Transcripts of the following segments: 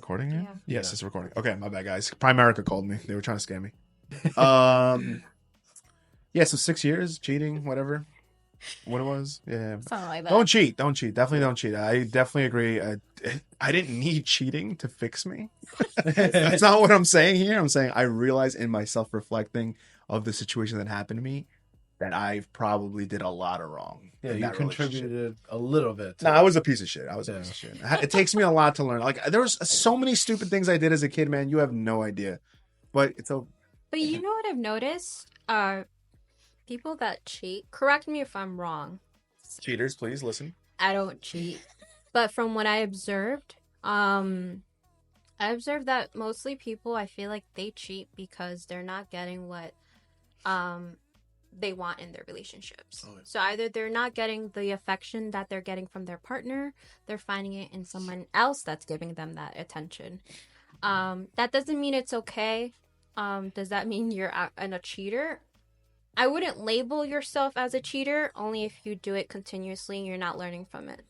recording here? Yeah. Yes, Yeah. it's recording. Okay, my bad, guys. Primerica called me. They were trying to scam me. Yeah, so 6 years, cheating, whatever. What it was? Yeah. Something like that. Don't cheat. Don't cheat. Definitely don't cheat. I definitely agree. I didn't need cheating to fix me. That's not what I'm saying here. I'm saying I realize in my self-reflecting of the situation that happened to me that I probably did a lot of wrong. Yeah, in you that relationship. contributed a little bit. No, I was a piece of shit. I was a piece of shit. It takes me a lot to learn. Like there was so many stupid things I did as a kid, man. You have no idea. But it's a But you know what I've noticed? People that cheat. Correct me if I'm wrong. cheaters, please listen. I don't cheat, but from what I observed, I observed that mostly people, I feel like they cheat because they're not getting what they want in their relationships. Oh, yeah. So either they're not getting the affection that they're getting from their partner, they're finding it in someone else that's giving them that attention. That doesn't mean it's okay. Does that mean you're a cheater? I wouldn't label yourself as a cheater only if you do it continuously and you're not learning from it.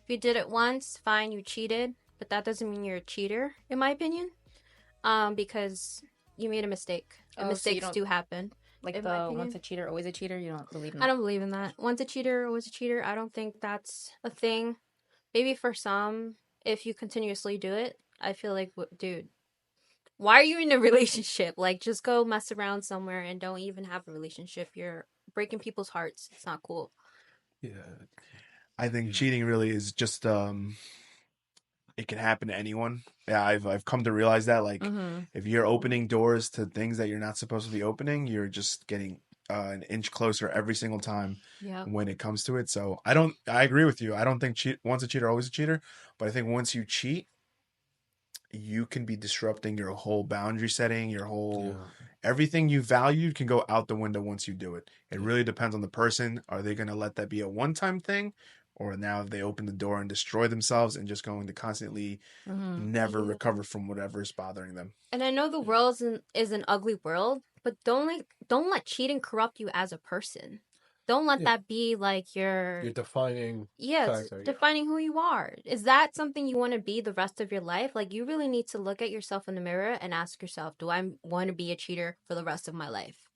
If you did it once, fine, you cheated, but that doesn't mean you're a cheater, in my opinion, because you made a mistake. And mistakes do happen. Like in the my opinion. once a cheater, always a cheater. You don't believe in I that? don't believe in that. Once a cheater, always a cheater. I don't think that's a thing. Maybe for some, if you continuously do it, I feel like, dude, why are you in a relationship? Like, just go mess around somewhere and don't even have a relationship. You're breaking people's hearts. It's not cool. Yeah. I think cheating really is just it can happen to anyone. Yeah, I've come to realize that like if you're opening doors to things that you're not supposed to be opening, you're just getting an inch closer every single time Yeah. when it comes to it. So I agree with you. I don't think once a cheater, always a cheater. But I think once you cheat, you can be disrupting your whole boundary setting, your whole everything you valued can go out the window once you do it. It really depends on the person. Are they going to let that be a one-time thing? Or now if they open the door and destroy themselves and just going to constantly never recover from whatever is bothering them. And I know the world is an ugly world, but don't let cheating corrupt you as a person. Don't let that be like your defining factor. defining who you are. Is that something you want to be the rest of your life? Like, you really need to look at yourself in the mirror and ask yourself, do I want to be a cheater for the rest of my life?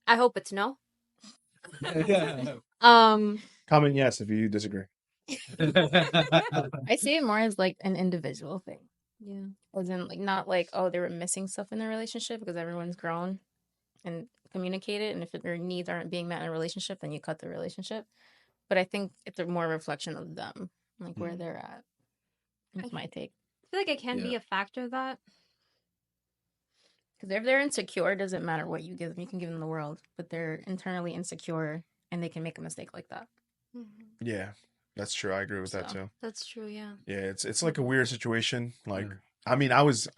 I hope it's no. Comment yes if you disagree. I see it more as like an individual thing. Yeah. As in, like, not like, oh, they were missing stuff in their relationship because everyone's grown and communicated. And if their needs aren't being met in a relationship, then you cut the relationship. But I think it's a more reflection of them, like where they're at. That's my take. I feel like it can be a factor of that. Because if they're insecure, it doesn't matter what you give them. You can give them the world, but they're internally insecure and they can make a mistake like that. Yeah, that's true. I agree with that too. That's true, yeah. Yeah, it's like a weird situation. Like, I mean, I was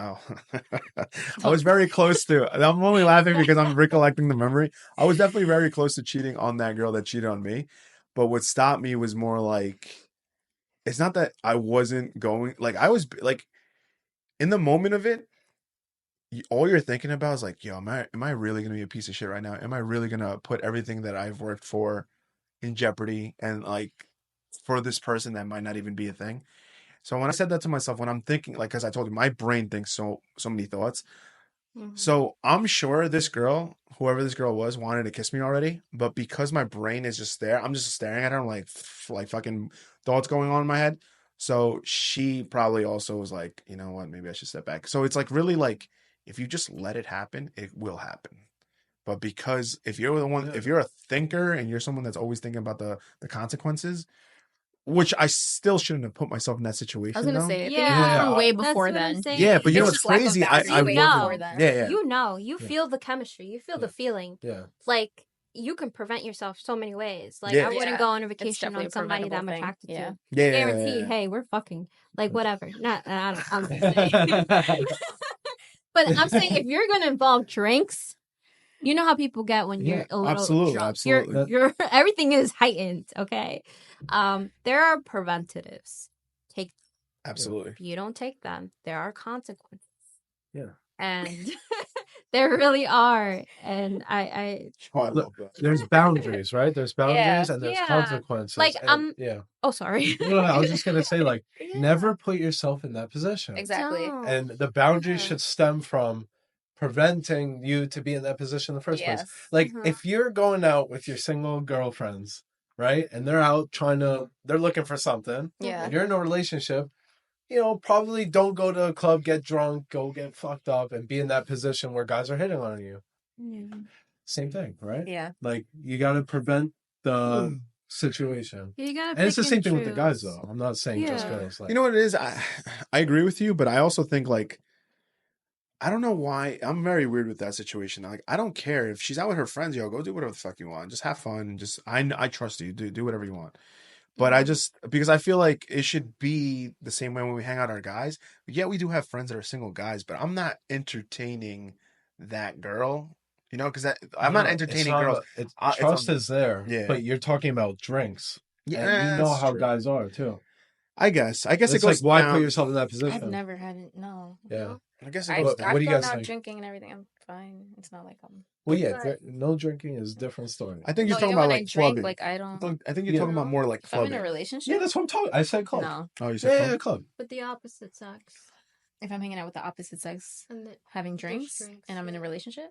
very close to. I'm only laughing because I'm recollecting the memory. I was definitely very close to cheating on that girl that cheated on me. But what stopped me was more like, it's not that I wasn't going. Like, I was like, in the moment of it, all you're thinking about is like, yo, am I really gonna be a piece of shit right now? Am I really gonna put everything that I've worked for in jeopardy and like for this person that might not even be a thing? So when I said that to myself, when I'm thinking, like, as I told you, my brain thinks so many thoughts. So I'm sure this girl, whoever this girl was, wanted to kiss me already, but because my brain is just there, I'm just staring at her. I'm like fucking thoughts going on in my head. So she probably also was like, you know what, maybe I should step back. So it's like really like, if you just let it happen, it will happen. But because if you're the one, if you're a thinker and you're someone that's always thinking about the consequences, which I still shouldn't have put myself in that situation. I was gonna though. say, I think way before then. Yeah, but you know what's crazy? I know. Yeah. You know, you feel the chemistry, you feel the feeling. Yeah. Like, you can prevent yourself so many ways. Like, Yeah. I wouldn't go on a vacation definitely on a somebody that I'm preventable attracted thing. to. Yeah. Guaranteed. Hey, we're fucking. Like, whatever. Not. I'm just saying. But I'm saying, if you're gonna involve drinks, you know how people get when you're a little drunk. Absolutely. You're everything is heightened. Okay. There are preventatives. Take. Absolutely. If you don't take them, there are consequences. Yeah. And There really are, and I Oh, I love that. There's boundaries, right? There's boundaries and there's yeah, consequences. like And, yeah. Oh, sorry. No, I was just gonna say, like, Yeah. never put yourself in that position. Exactly. Don't. And the boundaries Yeah. should stem from preventing you to be in that position in the first place. Yes. Like, Mhm. if you're going out with your single girlfriends, right, and they're out they're looking for something, Yeah. and you're in a relationship, probably don't go to a club, get drunk, go get fucked up, and be in that position where guys are hitting on you. Yeah. Same thing, right? Yeah. Like, you got to prevent the situation. You gotta And it's the pick same and thing with the guys, choose. though. I'm not saying just Yeah. girls. Like, You know what it is? I agree with you, but I also think like I don't know why I'm very weird with that situation. Like I don't care if she's out with her friends, yo, go do whatever the fuck you want. Just have fun and just I trust you. Do whatever you want. But I just because I feel like it should be the same way when we hang out our guys. Yeah, we do have friends that are single guys, but I'm not entertaining that girl. Because I'm not entertaining girls. Trust is there, Yeah. but you're talking about drinks. Yeah, And you know that's how true. guys are, too. I guess it It's goes like, why down. put yourself in that I've position? never had it. No. Yeah. I guess it I've goes What do you gone guys out think? drinking and everything. I'm fine. It's not like I'm. Well, yeah, But- no drinking is a different story. I think you're No, talking even about when like I drink, clubbing. like I don't. I think you're talking about more like If I'm in clubbing. a relationship. Yeah, that's what I'm talking. I said club. No. Oh, you said club? Yeah, club. With the opposite sex. If I'm hanging out with the opposite sex, And having drinks, drinks, and I'm in a yeah. relationship,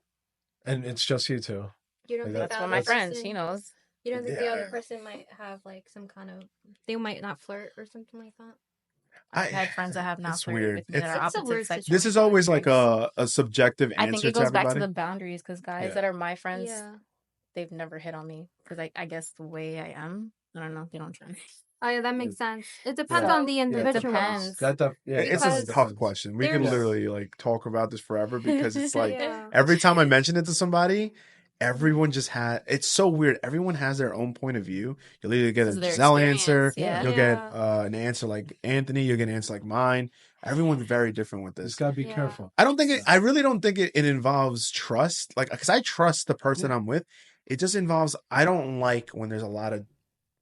And it's just you two. You don't Like think that's that what my other friends. person- He knows. You don't think the Yeah. other person might have like some kind of they might not flirt or something like that? I've had friends that have not it's flirted weird. with me that are It's a opposite weird sex. This is situation. always like Drinks. a subjective answer I think it to goes back to everybody. the boundaries because guys Yeah. that are my friends, Yeah. they've never hit on me because I guess the way I am, I don't know, they don't drink. Oh, yeah, that makes sense. It depends Yeah. on the Yeah, it individual. depends. It's Because a tough question. We could there's- literally like talk about this forever because it's like Yeah. every time I mention it to somebody, everyone just had. It's so weird. Everyone has their own point of view. You'll either get a 'Cause of their Giselle answer, experience, yeah. you'll get Yeah. an answer like Anthony, you'll get an answer like mine. Everyone's very different with Just this. gotta be Yeah. careful. I really don't think it involves trust. Like, because I trust the person I'm with. It just involves, I don't like when there's a lot of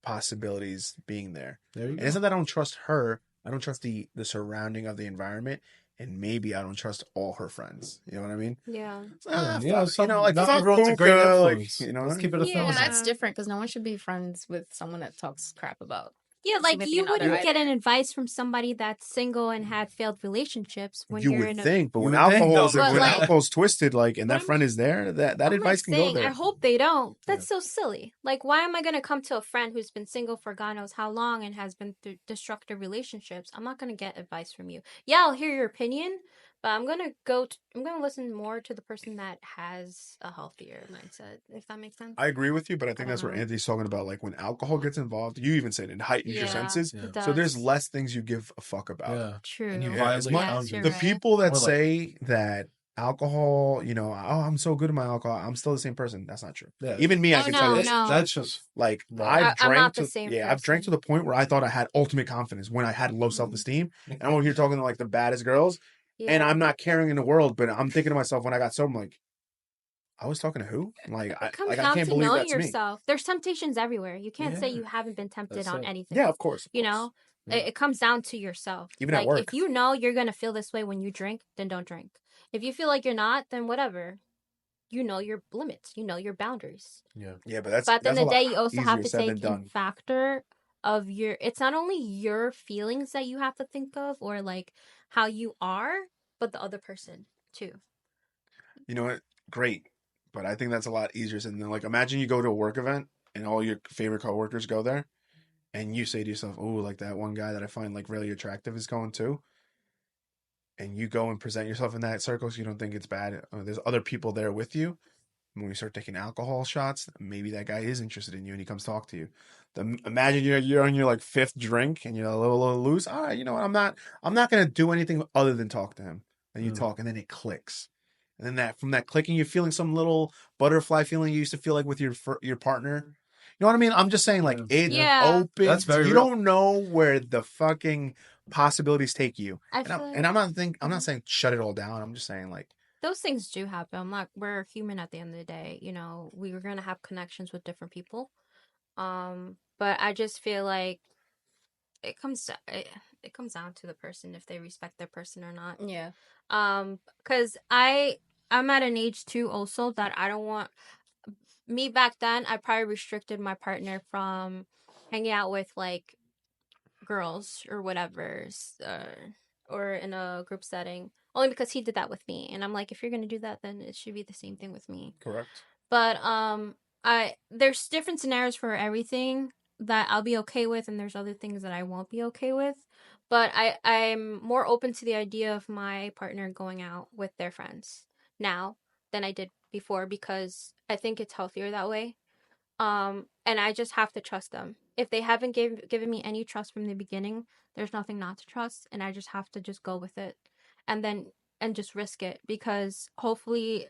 possibilities being there. There you And go. it's not that I don't trust her. I don't trust the surrounding of the environment. And maybe I don't trust all her friends. You know what I mean? Yeah. Like not fuck everyone's a great Hookah, like, influence. you know, Let's keep it a Yeah. Well, thousand. that's different because no one should be friends with someone that talks crap about. Yeah, like you significant other wouldn't get either. an advice from somebody that's single and had failed relationships when you you're would in a think, but You when would think, alcohol's though, but when like- alcohol's twisted, like, and But that I'm friend is there, that I'm advice can go saying, there. I hope they don't. That's so silly. Like, why am I going to come to a friend who's been single for God knows how long and has been through destructive relationships? I'm not going to get advice from you. Yeah, I'll hear your opinion, but I'm going to listen more to the person that has a healthier mindset, if that makes sense. I agree with you, but I think I that's don't what know. Anthony's talking about. Like when alcohol gets involved, you even said it heightens your senses. Yeah. It So there's does. less things you give a fuck about. Yeah. True. And you Yeah, violate as much- boundaries. you're The right. people that Or, like- say that alcohol, oh, I'm so good at my alcohol, I'm still the same person. That's not true. Yeah. Even me, I Oh, can no, tell you. no. That's just Like No. I've I'm drank not the to, same I've drank to person. the point where I thought I had ultimate confidence when I had low self-esteem. And I'm over here talking to like the baddest girls, and I'm not caring in the world, but I'm thinking to myself when I got sober, I'm like, I was talking to who? Like, It I comes down can't to believe knowing that's me. yourself. There's temptations everywhere. You can't say Yeah. you haven't been tempted That's on it. anything. Yeah, of course. You know, Yeah. it comes down to yourself. Even at like work. if you know you're gonna feel this way when you drink, then don't drink. If you feel like you're not, then whatever. You know your limits. You know your boundaries. Yeah, but that's But at the end that's of a the day, lot you also have easier to said take than in done. factor of your. It's not only your feelings that you have to think of, or like how you are, but the other person too. You know what? Great. But I think that's a lot easier said than done. Like, imagine you go to a work event and all your favorite coworkers go there, and you say to yourself, "Oh, like that one guy that I find like really attractive is going too." And you go and present yourself in that circle, so you don't think it's bad. There's other people there with you. When you start taking alcohol shots, maybe that guy is interested in you and he comes talk to you. Imagine you're on your like fifth drink and you're a little loose. All right, you know what? I'm not gonna do anything other than talk to him. And you talk, and then it clicks. And then from that clicking, you're feeling some little butterfly feeling you used to feel like with your partner. You know what I mean? I'm just saying, like, it opens. That's very you real. don't know where the fucking possibilities take you. And I'm not saying shut it all down. I'm just saying, like, those things do happen. We're human at the end of the day. You know, we're gonna have connections with different people. But I just feel like it comes down to the person if they respect their person or not. Yeah. Because I I'm at an age too also that I don't want me back then. I probably restricted my partner from hanging out with like girls or whatever, or in a group setting, only because he did that with me. And I'm like, if you're gonna do that, then it should be the same thing with me. Correct. But I there's different scenarios for everything that I'll be okay with, and there's other things that I won't be okay with. But I'm more open to the idea of my partner going out with their friends now than I did before, because I think it's healthier that way. And I just have to trust them. If they haven't given me any trust from the beginning, there's nothing not to trust, and I just have to just go with it, and then and just risk it, because hopefully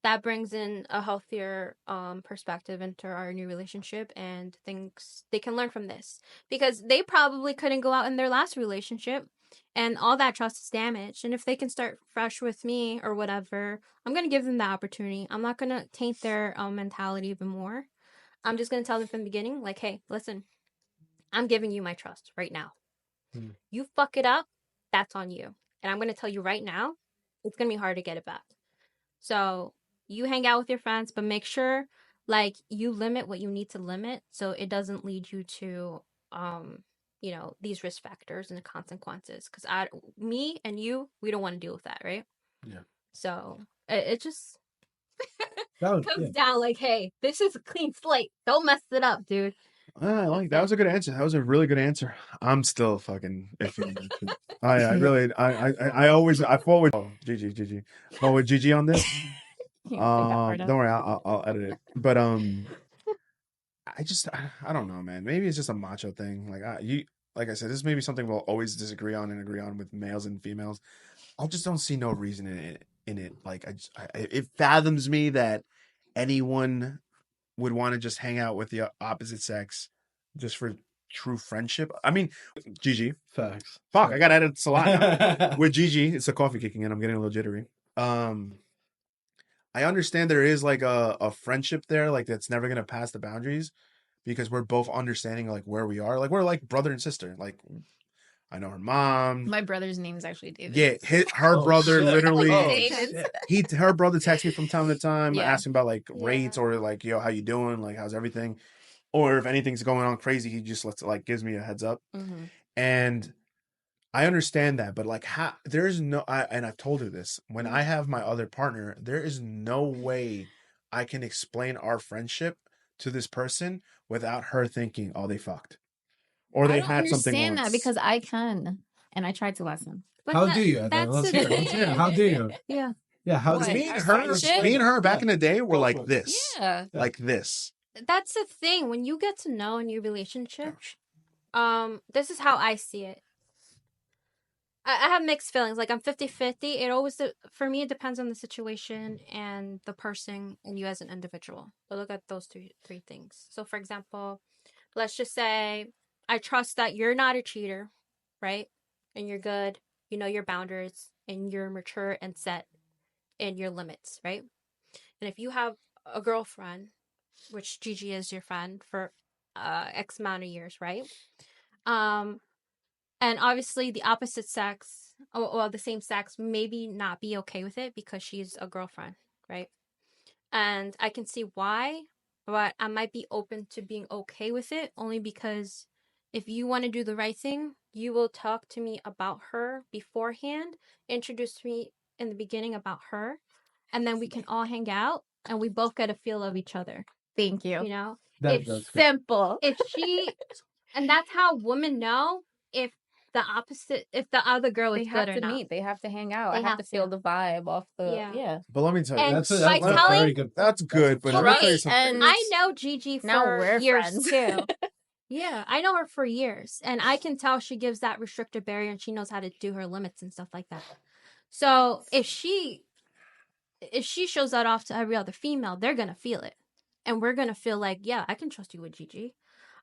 that brings in a healthier perspective into our new relationship, and things they can learn from this, because they probably couldn't go out in their last relationship, and all that trust is damaged. And if they can start fresh with me or whatever, I'm gonna give them the opportunity. I'm not gonna taint their mentality even more. I'm just gonna tell them from the beginning, like, hey, listen, I'm giving you my trust right now. You fuck it up, that's on you. And I'm gonna tell you right now, it's gonna be hard to get it back. So you hang out with your friends, but make sure like you limit what you need to limit, so it doesn't lead you to these risk factors and the consequences. Because me and you, we don't want to deal with that, right? Yeah. So it just That comes down like, hey, this is a clean slate. Don't mess it up, dude. I like that. Was a good answer. That was a really good answer. I'm still fucking iffy on that shit. I really I always I fall with Gigi. Fall with Gigi on this. You can take that part Don't out. worry, I'll edit it. But I don't know, man. Maybe it's just a macho thing. Like I said, this may be something we'll always disagree on and agree on with males and females. I just don't see no reason in it. Like it fathoms me that anyone would want to just hang out with the opposite sex just for true friendship. I mean, Gigi. Facts. Fuck, I got to edit this a lot now. With Gigi, it's the coffee kicking in. I'm getting a little jittery. I understand there is like a friendship there, like that's never gonna pass the boundaries, because we're both understanding like where we are. Like we're like brother and sister. Like I know her mom. My brother's name is actually David. Yeah, her brother shit. literally. Her brother texts me from time to time, Yeah. asking about like rates or like, yo, how you doing? Like, how's everything? Or if anything's going on crazy, he just gives me a heads up. Mm-hmm. And I understand that, but like, there's no, and I've told her this, when I have my other partner, there is no way I can explain our friendship to this person without her thinking, oh, they fucked. Or they had something understand once. that because I can, and I tried to lesson. But How do you? That's Let's the hear. Let's hear. thing. How do you? Yeah. Yeah. How What? do Me you? and friendship? her back Yeah. in the day were Go like for it. this. Yeah. Like this. That's the thing. When you get to know a new relationship, this is how I see it. I have mixed feelings. Like I'm 50-50. It always, for me, it depends on the situation and the person and you as an individual. But look at those three things. So for example, let's just say I trust that you're not a cheater, right? And you're good. You know your boundaries and you're mature and set in your limits, right? And if you have a girlfriend, which Gigi is your friend for X amount of years, right? And obviously the opposite sex, or the same sex, maybe not be okay with it because she's a girlfriend, right? And I can see why, but I might be open to being okay with it only because if you want to do the right thing, you will talk to me about her beforehand, introduce me in the beginning about her, and then we can all hang out and we both get a feel of each other. Thank you. You know, That's it's good. Simple. if she, and that's how women know if if the other girl They is have good or to not. meet. They have to hang out. They I have have to feel to. the vibe off the. Yeah. Yeah. But let me tell you, And That's a, by that's a telling- very good. that's good. But For let me tell you me, something. and I know Gigi now for we're years friends. too. Yeah, I know her for years, and I can tell she gives that restricted barrier, and she knows how to do her limits and stuff like that. So if she shows that off to every other female, they're gonna feel it, and we're gonna feel like, yeah, I can trust you with Gigi.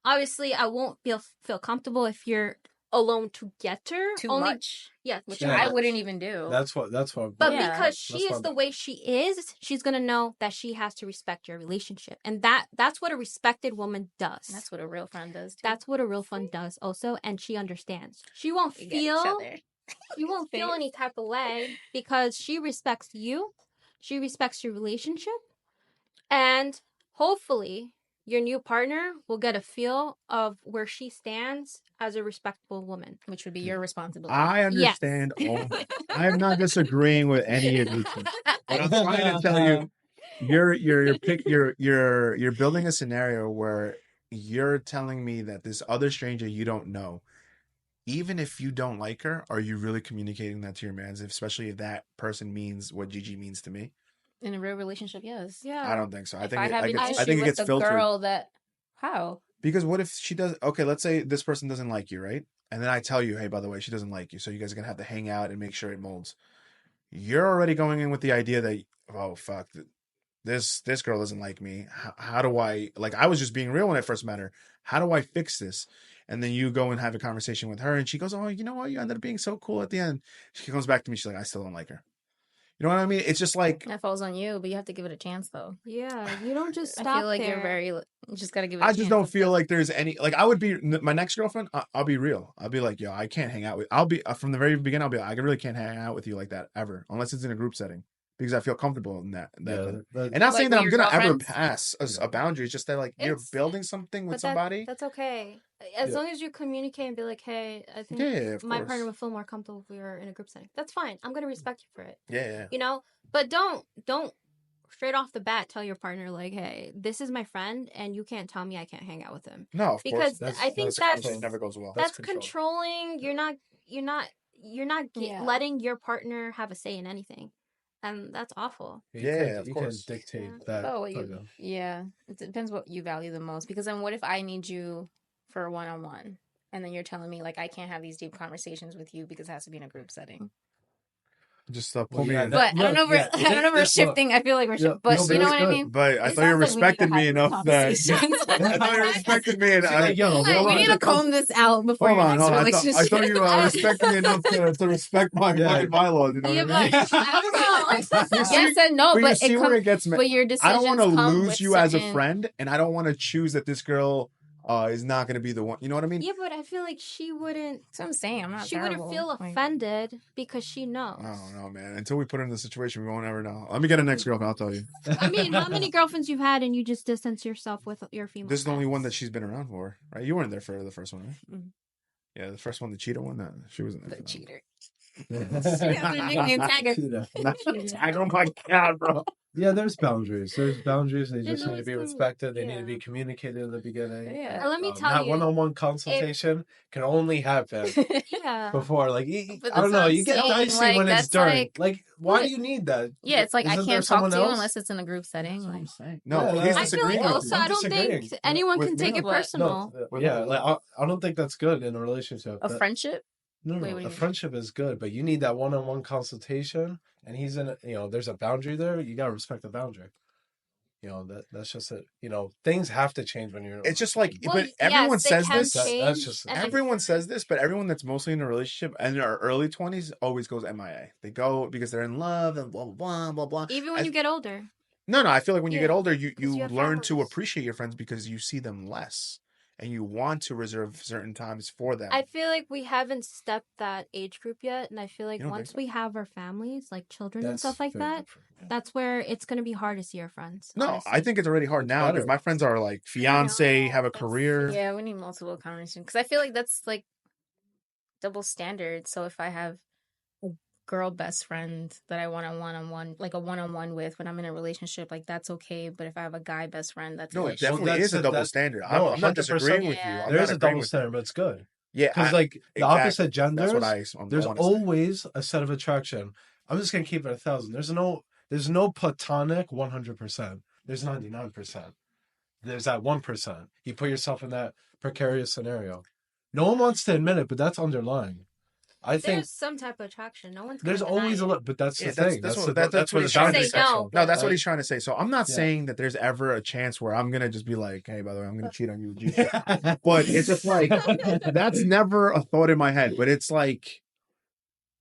Obviously, I won't feel comfortable if you're alone together. Too Only, much. yeah, Which too Yeah. I much. wouldn't even do. That's what. But Yeah. because she That's is what- the way she is, she's gonna know that she has to respect your relationship, and that's what a respected woman does. That's what a real friend does. Too. That's what a real friend does also, and she understands. She won't We get each feel other. she won't feel any type of way because she respects you. she respects your relationship, and hopefully your new partner will get a feel of where she stands as a respectable woman. Which would be your responsibility. I Yes. understand all. I'm not disagreeing with any of these things. But I'm trying to tell you, you're building a scenario where you're telling me that this other stranger you don't know, even if you don't like her, are you really communicating that to your man? Especially if that person means what Gigi means to me. In a real relationship, yes. Yeah. I don't think so. I If think I have an I issue think it with gets the filtered. girl that, how? Because what if she does? Okay, let's say this person doesn't like you, right? And then I tell you, hey, by the way, she doesn't like you, so you guys are gonna have to hang out and make sure it molds. You're already going in with the idea that, oh fuck, this girl doesn't like me. How do I, like, I was just being real when I first met her. How do I fix this? And then you go and have a conversation with her, and she goes, oh, you know what? You ended up being so cool at the end. She comes back to me. She's like, I still don't like her. You know what I mean? It's just like, That falls on you, but you have to give it a chance, though. Yeah, you don't just stop I feel like there. you're very. You just gotta give it. I just don't feel like there's any, like, I would be my next girlfriend. I'll be real. I'll be like, yo, I can't hang out with. I'll be from the very beginning. I'll be like, I really can't hang out with you like that ever, unless it's in a group setting, because I feel comfortable in that. And not saying that I'm gonna ever pass a boundary. It's just that, like, you're building something with somebody. That's okay. As long as you communicate and be like, hey, I think my partner would feel more comfortable if we were in a group setting. That's fine. I'm gonna respect you for it. Yeah. You know, but don't straight off the bat tell your partner like, hey, this is my friend, and you can't tell me I can't hang out with him. No, of course. Because I think that's never goes well. That's controlling. You're not letting your partner have a say in anything, and that's awful. You can dictate that. Oh, yeah. It depends what you value the most. Because then, what if I need you for a one-on-one, and then you're telling me like I can't have these deep conversations with you because it has to be in a group setting? Just pull me in. But I don't know. I don't know. We're shifting. I feel like we're shifting. But you know what I mean. But I thought you respected me enough that I thought you respected me, and we need to comb this out before your next relationship. I thought you respected me enough to respect my fucking bylaws. You know what I mean? I don't know. Yes and no, but see where it gets me. But your decisions I don't want to lose you as a certain... friend, and I don't want to choose that this girl is not going to be the one. You know what I mean? Yeah, but I feel like she wouldn't. That's what I'm saying. I'm not. She wouldn't feel offended because she knows. I don't know, man. Until we put her in the situation, we won't ever know. Let me get a next girlfriend. I'll tell you. I mean, how many girlfriends you've had and you just distance yourself with your female? This is the only one that she's been around for, right? You weren't there for the first one, right? Mm-hmm. Yeah, the first one, the cheater one. No, she wasn't there. The cheater. Tag, oh my god, bro. Yeah, there's boundaries. There's boundaries. They just need to be respected. They need to be communicated in the beginning. Yeah. Let me tell that you. That one-on-one consultation can only happen before. Like, I don't know. You get dicey when it's during. Like, why do you need that? Yeah, it's like I can't talk to you unless it's in a group setting. Like, no, he's I feel like also I don't think anyone can take it personal. Yeah, like I don't think that's good in a relationship. A friendship. No, a friendship is good, but you need that one-on-one consultation, and he's in. There's a boundary there. You gotta respect the boundary. That's just it. Things have to change when you're. It's just like, but everyone says this. That's just everyone says this, but everyone that's mostly in a relationship and in their early 20s always goes MIA. They go because they're in love and blah blah blah blah. Even when you get older. No, I feel like when you get older, you learn to appreciate your friends because you see them less. And you want to reserve certain times for them. I feel like we haven't stepped that age group yet. And I feel like once we have our families, like children and stuff like that, that's where it's going to be hard to see our friends. No, honestly. I think it's already hard now because my friends are like fiance, have a career. Yeah, we need multiple conversations. Because I feel like that's like double standard. So if I have a girl best friend that I want a one-on-one with when I'm in a relationship, like that's okay. But if I have a guy best friend, that's it definitely is a double standard. I'm not disagreeing with you. There is a double standard, but it's good. Yeah, because like the opposite genders, there's always a set of attraction. I'm just gonna keep it 1,000. There's no platonic 100%. There's 99%. There's that 1%. You put yourself in that precarious scenario. No one wants to admit it, but that's underlying. I think there's some type of attraction. No one's. There's always a lot, but that's the thing. That's what he's trying to say. No, that's what he's trying to say. So I'm not saying that there's ever a chance where I'm gonna just be like, "Hey, by the way, I'm gonna cheat on you." But it's just like that's never a thought in my head. But it's like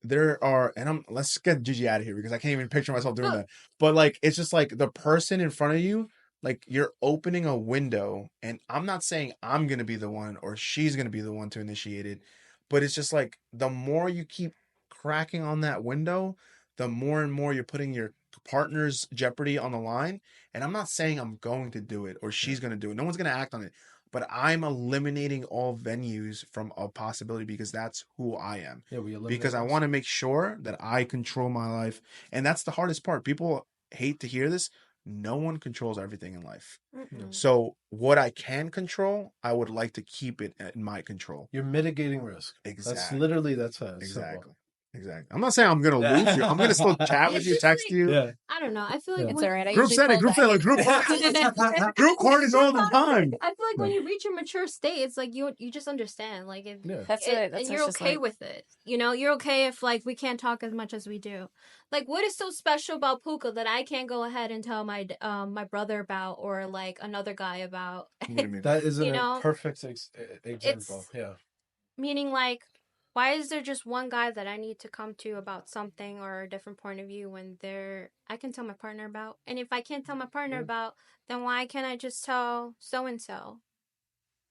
there are, and let's get Gigi out of here because I can't even picture myself doing that. But like, it's just like the person in front of you. Like you're opening a window, and I'm not saying I'm gonna be the one or she's gonna be the one to initiate it. But it's just like the more you keep cracking on that window, the more and more you're putting your partner's jeopardy on the line. And I'm not saying I'm going to do it or she's going to do it. No one's going to act on it. But I'm eliminating all venues from a possibility because that's who I am. Yeah, we eliminate because I want to make sure that I control my life. And that's the hardest part. People hate to hear this. No one controls everything in life. Mm-mm. So what I can control, I would like to keep it in my control. You're mitigating risk. Exactly. That's Exactly. simple. Exactly. I'm not saying I'm gonna lose you. I'm gonna still chat with you, text you. Yeah. I don't know. I feel like It's all right. I Group usually setting, fall group back. setting, group parties all the time. I feel like when you reach a mature state, it's like you just understand. Like if That's it. and you're okay with it. You know, you're okay if like we can't talk as much as we do. Like, what is so special about Puka that I can't go ahead and tell my my brother about, or like another guy about? What do you mean? That isn't a perfect example. Yeah. Meaning, like, why is there just one guy that I need to come to about something or a different point of view when I can tell my partner about? And if I can't tell my partner about, then why can't I just tell so and so?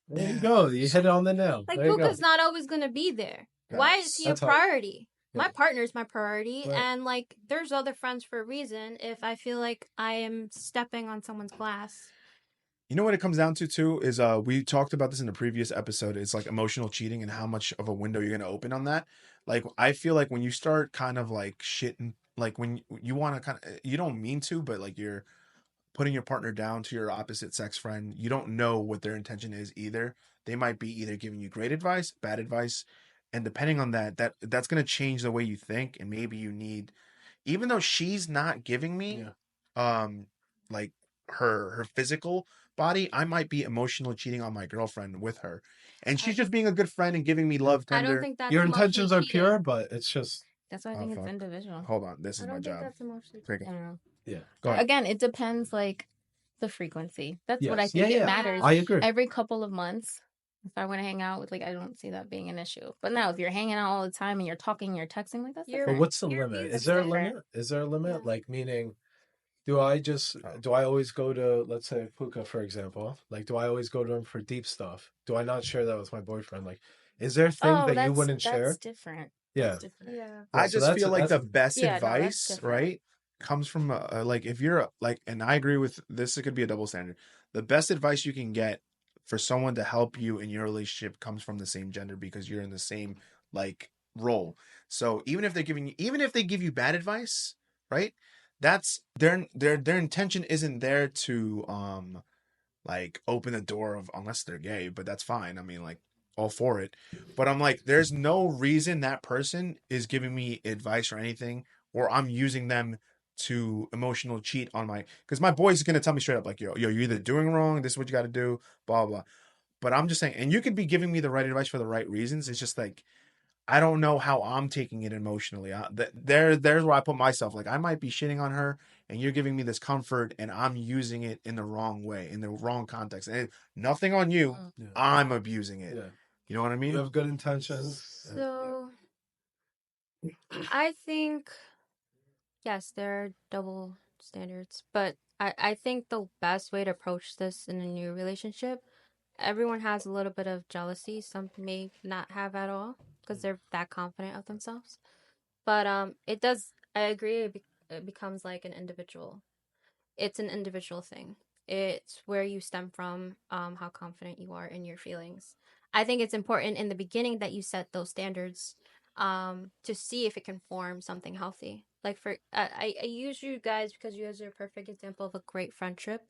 There you go. You hit it on the nail. Like, Puka's not always gonna be there. Yeah. Why is he a priority? Yeah. My partner's my priority, Right. and like, there's other friends for a reason. If I feel like I am stepping on someone's glass. You know what it comes down to too is we talked about this in the previous episode. It's like emotional cheating and how much of a window you're gonna open on that. Like I feel like when you start kind of like shitting, like when you want to kind of, you don't mean to, but like you're putting your partner down to your opposite sex friend, you don't know what their intention is either. They might be either giving you great advice, bad advice, and depending on that's gonna change the way you think. And maybe you need, even though she's not giving me, like her physical body, I might be emotionally cheating on my girlfriend with her, and she's just being a good friend and giving me love tender. I don't think that's your intentions are cheating. pure, but it's just. That's why I think it's individual. Hold on, this is my job. I don't think that's emotionally I don't know. Yeah. Go ahead. Again, it depends, like, the frequency. That's what I Yes. think Yeah, it yeah. matters. I agree. Every couple of months, if I want to hang out with, like, I don't see that being an issue. But now, if you're hanging out all the time and you're talking, you're texting, like, that's You're- different. But what's the You're limit? used Is there a to it. limit? Is there a limit? Yeah. Like, meaning, do I always go to, let's say, Puka, for example? Like, do I always go to him for deep stuff? Do I not share that with my boyfriend? Like, is there things that you wouldn't share? That's different. Yeah. That's different. Yeah. I so just feel like the that's- best Yeah, no, that's advice, different. right, comes from like if you're like, and I agree with this. It could be a double standard. The best advice you can get for someone to help you in your relationship comes from the same gender because you're in the same like role. So even if they give you bad advice, right? That's their intention isn't there to like open the door of, unless they're gay, but that's fine. I mean, like, all for it. But I'm like, there's no reason that person is giving me advice or anything, or I'm using them to emotional cheat on because my boy's gonna tell me straight up, like, yo, you're either doing wrong, this is what you gotta do, blah blah. But I'm just saying, and you could be giving me the right advice for the right reasons. It's just like, I don't know how I'm taking it emotionally. There's where I put myself. Like, I might be shitting on her, and you're giving me this comfort, and I'm using it in the wrong way, in the wrong context. And nothing on you. Yeah. I'm abusing it. Yeah. You know what I mean? You have good intentions. So, I think, yes, there are double standards, but I think the best way to approach this in a new relationship, everyone has a little bit of jealousy. Some may not have at all because they're that confident of themselves. But it does, I agree, it becomes like an individual. It's an individual thing. It's where you stem from, how confident you are in your feelings. I think it's important in the beginning that you set those standards to see if it can form something healthy. Like I use you guys because you guys are a perfect example of a great friendship.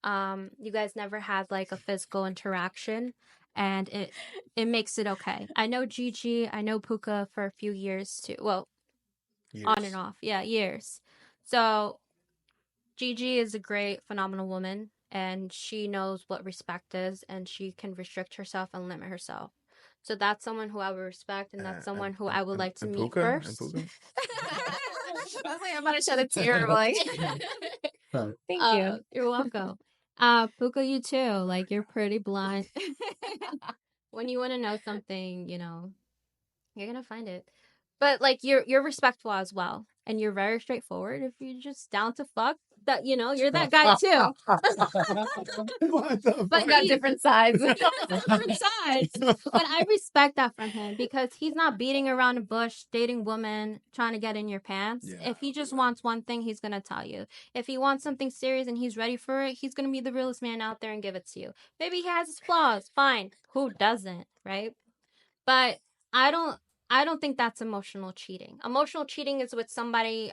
You guys never had like a physical interaction, and it makes it okay. I know Gigi, I know Puka for a few years too. Well, Years. on and off, yeah, years. So Gigi is a great, phenomenal woman, and she knows what respect is, and she can restrict herself and limit herself. So that's someone who I would respect, and that's someone who I would like to meet Puka? And first. Puka? I was like, I'm about to shed a tear. Like, thank you. You're welcome. Puka, you too. Like, you're pretty blind. When you want to know something, you know, you're gonna find it. But like, you're respectful as well, and you're very straightforward, if you're just down to fuck, that you're that guy too. But got different sides. Different sides. But I respect that from him because he's not beating around the bush, dating women, trying to get in your pants. Yeah. If he just wants one thing, he's gonna tell you. If he wants something serious and he's ready for it, he's gonna be the realest man out there and give it to you. Maybe he has his flaws. Fine. Who doesn't, right? But I don't think that's emotional cheating. Emotional cheating is with somebody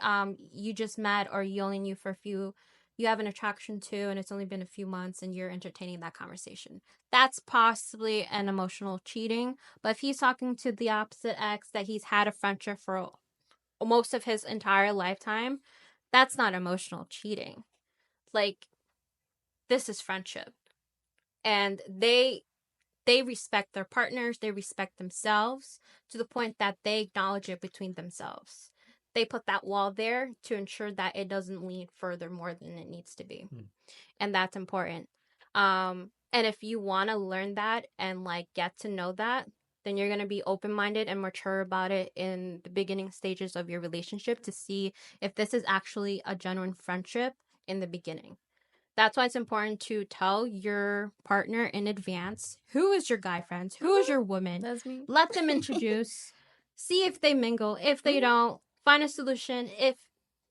you just met or you only knew for you have an attraction to, and it's only been a few months and you're entertaining that conversation. That's possibly an emotional cheating. But if he's talking to the opposite ex that he's had a friendship for most of his entire lifetime, that's not emotional cheating. Like, this is friendship. And they respect their partners, they respect themselves to the point that they acknowledge it between themselves. They put that wall there to ensure that it doesn't lead further more than it needs to be. And that's important. And if you want to learn that and like get to know that, then you're going to be open-minded and mature about it in the beginning stages of your relationship to see if this is actually a genuine friendship in the beginning. That's why it's important to tell your partner in advance who is your guy friends, who is your woman. That's me. Let them introduce, see if they mingle. If they don't, find a solution. If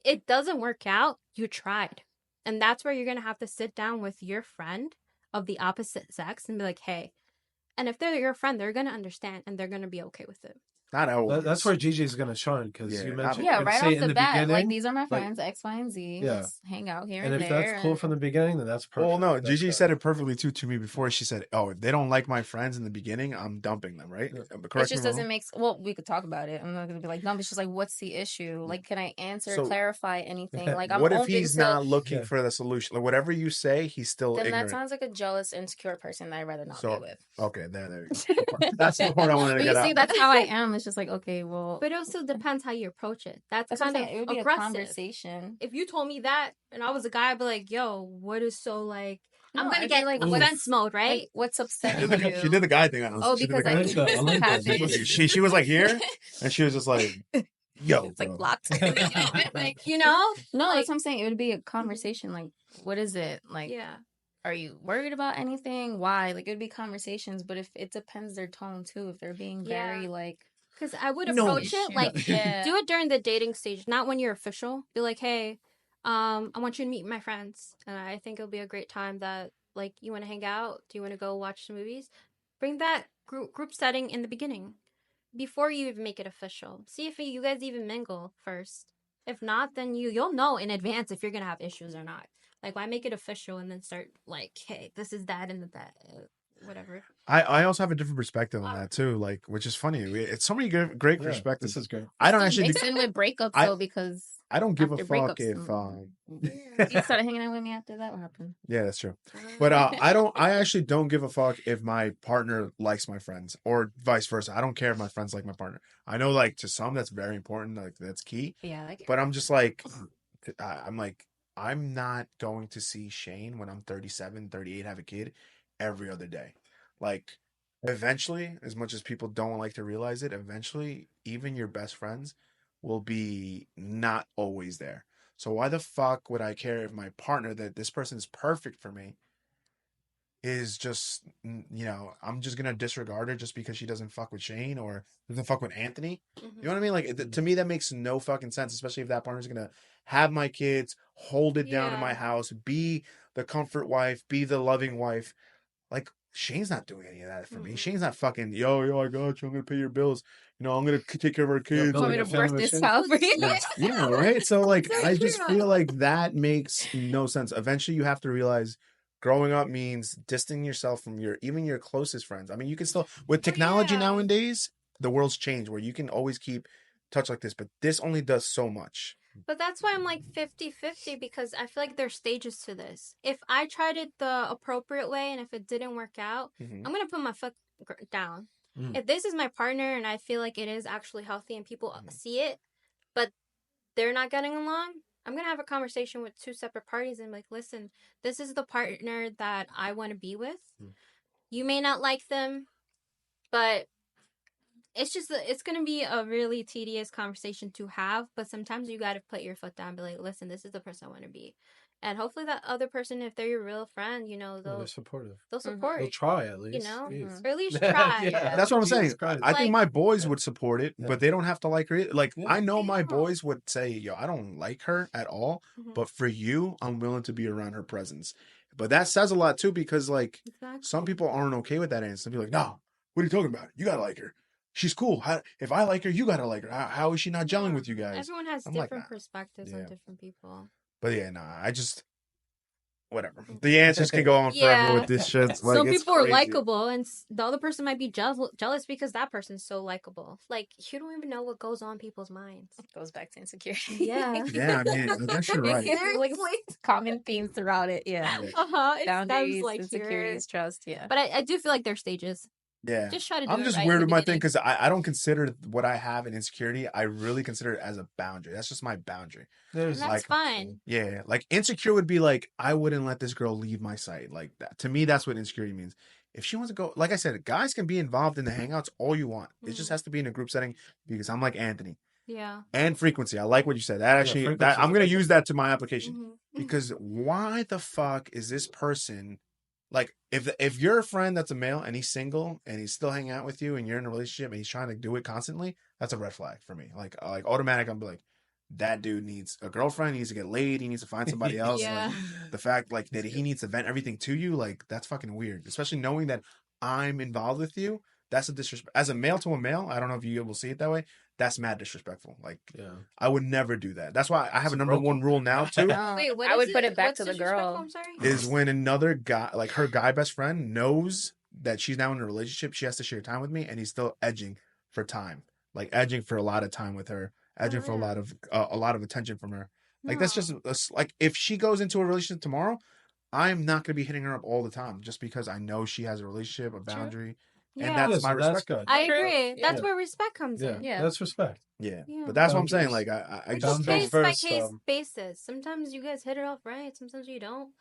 it doesn't work out, you tried. And that's where you're going to have to sit down with your friend of the opposite sex and be like, hey. And if they're your friend, they're going to understand and they're going to be okay with it. Not always. That's where Gigi is going to shine because you mentioned right off the bat, like these are my friends, X, Y, and Z. Yeah. Let's hang out here and and if there. that's cool from the beginning, then that's perfect. Well, no, Gigi said it perfectly too to me before. She said, "Oh, if they don't like my friends in the beginning, I'm dumping them." Right? Yeah. It just doesn't make. Well, we could talk about it. I'm not going to be like, no. But it's just like, what's the issue? Like, can I answer, clarify anything? Like, I'm what if open he's not looking for the solution? Like, whatever you say, he's still then ignorant. that sounds like a jealous, insecure person that I'd rather not be with. Okay, there you go. That's the part I wanted to get out. See, that's how I am. It's just like, okay, well, but it also depends how you approach it. That's kind of it would be aggressive. A conversation. If you told me that and I was a guy, I'd be like, yo, what is so like? No, I'm gonna get like offense mode, right? Like, what's upsetting you? She did the guy thing. Because she was like here, and she was just like, yo, it's like blocked. Like, no, that's what I'm saying. It would be a conversation. Like, what is it like? Yeah. Are you worried about anything? Why? Like, it would be conversations, but if it depends their tone too. If they're being very like. Because I would approach it like, do it during the dating stage, not when you're official. Be like, hey, I want you to meet my friends, and I think it'll be a great time that, like, you want to hang out? Do you want to go watch some movies? Bring that group setting in the beginning, before you even make it official. See if you guys even mingle first. If not, then you'll know in advance if you're going to have issues or not. Like, why make it official and then start, like, hey, this is that and that, whatever. I also have a different perspective on that too, like, which is funny. It's so many great perspectives. This is great. I don't actually mix in with breakups though, because I don't give a fuck if you started hanging out with me after that. What happened? Yeah, that's true. But I actually don't give a fuck if my partner likes my friends or vice versa. I don't care if my friends like my partner. I know, like, to some that's very important, like that's key. Yeah, but I'm just like, I'm not going to see Shane when I'm 37, 38, have a kid every other day. Like, eventually, as much as people don't like to realize it, eventually, even your best friends will be not always there. So why the fuck would I care if my partner, that this person is perfect for me, is just, I'm just going to disregard her just because she doesn't fuck with Shane or doesn't fuck with Anthony? Mm-hmm. You know what I mean? Like, to me, that makes no fucking sense, especially if that partner's going to have my kids, hold it down in my house, be the comfort wife, be the loving wife. Like, Shane's not doing any of that for me. Shane's not fucking, yo, I got you. I'm going to pay your bills. I'm going to take care of our kids. You want me to birth this child for you? Yeah, right? So, like, I just feel like that makes no sense. Eventually, you have to realize growing up means distancing yourself from even your closest friends. I mean, you can still, with technology nowadays, the world's changed where you can always keep touch like this, but this only does so much. But that's why I'm like 50-50, because I feel like there's stages to this. If I tried it the appropriate way and if it didn't work out, I'm going to put my foot down. If this is my partner and I feel like it is actually healthy and people see it, but they're not getting along, I'm going to have a conversation with two separate parties and be like, listen, this is the partner that I want to be with. You may not like them, but it's just it's gonna be a really tedious conversation to have, but sometimes you gotta put your foot down and be like, listen, this is the person I want to be. And hopefully that other person, if they're your real friend, they're supportive. They'll support. They'll try at least. Or at least try. That's what I'm saying. Christ. I think my boys would support it, but they don't have to like her. Like I know my know. boys would say, "Yo, I don't like her at all, but for you, I'm willing to be around her presence." But that says a lot too, because like some people aren't okay with that answer. Some people are like, "No, what are you talking about? You gotta like her. She's cool. If I like her, you gotta like her. How is she not gelling with you guys?" Everyone has different perspectives on different people. But yeah, I just whatever. The answers can go on forever with this shit. Like, some people are likable, and the other person might be jealous because that person's so likable. Like, you don't even know what goes on in people's minds. It goes back to insecurity. Yeah. Yeah, I mean, I guess you're right. Like common themes throughout it. Yeah. Boundaries, like insecurities, trust. Yeah. But I do feel like there's stages. Yeah. Just try to do I'm it just right weird in with the my thing beginning. because I don't consider what I have an insecurity. I really consider it as a boundary. That's just my boundary. And that's fine. Yeah. Like insecure would be like, I wouldn't let this girl leave my sight. Like that. To me, that's what insecurity means. If she wants to go, like I said, guys can be involved in the hangouts all you want. It just has to be in a group setting because I'm like Anthony. Yeah. And frequency. I like what you said. That actually, I'm going to use that to my application because why the fuck is this person like, if you're a friend that's a male and he's single and he's still hanging out with you and you're in a relationship and he's trying to do it constantly, that's a red flag for me. Like automatic, I'm like, that dude needs a girlfriend. He needs to get laid. He needs to find somebody else. Yeah. Like, the fact like that he needs to vent everything to you, like that's fucking weird. Especially knowing that I'm involved with you. That's a disrespect. As a male to a male, I don't know if you will see it that way. That's mad disrespectful. Like, I would never do that. That's why I have a number one rule now too. Wait, I would put it back to the girl. I'm sorry. Is when another guy, like her guy best friend, knows that she's now in a relationship, she has to share time with me, and he's still edging for time, like edging for a lot of time with her, edging for a lot of attention from her. Like that's just like if she goes into a relationship tomorrow, I'm not gonna be hitting her up all the time just because I know she has a relationship, a boundary. Yeah. And that's my respect. That's good. I agree. That's where respect comes in. Yeah, that's respect. Yeah. But that's what I'm saying. Like I just just case by case basis. Sometimes you guys hit it off right. Sometimes you don't.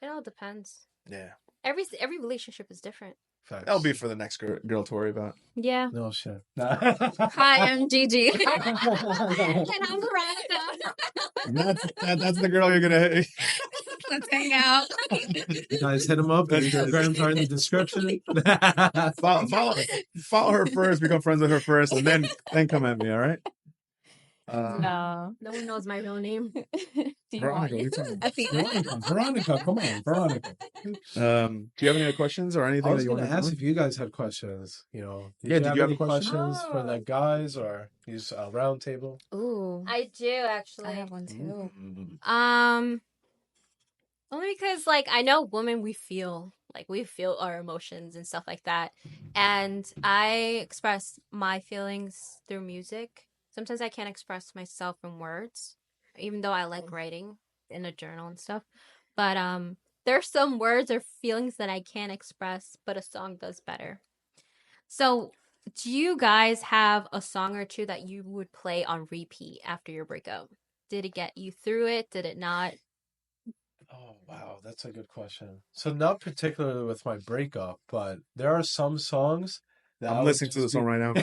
It all depends. Yeah. Every relationship is different. Facts. That'll be for the next girl to worry about. Yeah. No shit. Hi, I'm Gigi. And I'm Veronica. That's the girl you're gonna hit. Let's hang out. You guys hit him up. The Instagrams are in the description. Follow her first, become friends with her first, and then come at me, all right? No one knows my real name. Veronica, come on, Veronica. Do you have any other questions or anything? I was going to ask if you guys had questions. You know, did you have any questions for the guys or use a round table? Ooh, I do actually. I have one too. Only because like I know women, we feel our emotions and stuff like that, and I express my feelings through music. Sometimes I can't express myself in words, even though I like writing in a journal and stuff. But there are some words or feelings that I can't express, but a song does better. So, do you guys have a song or two that you would play on repeat after your breakup? Did it get you through it? Did it not? Oh, wow. That's a good question. So not particularly with my breakup, but there are some songs that I'm listening to the song right now.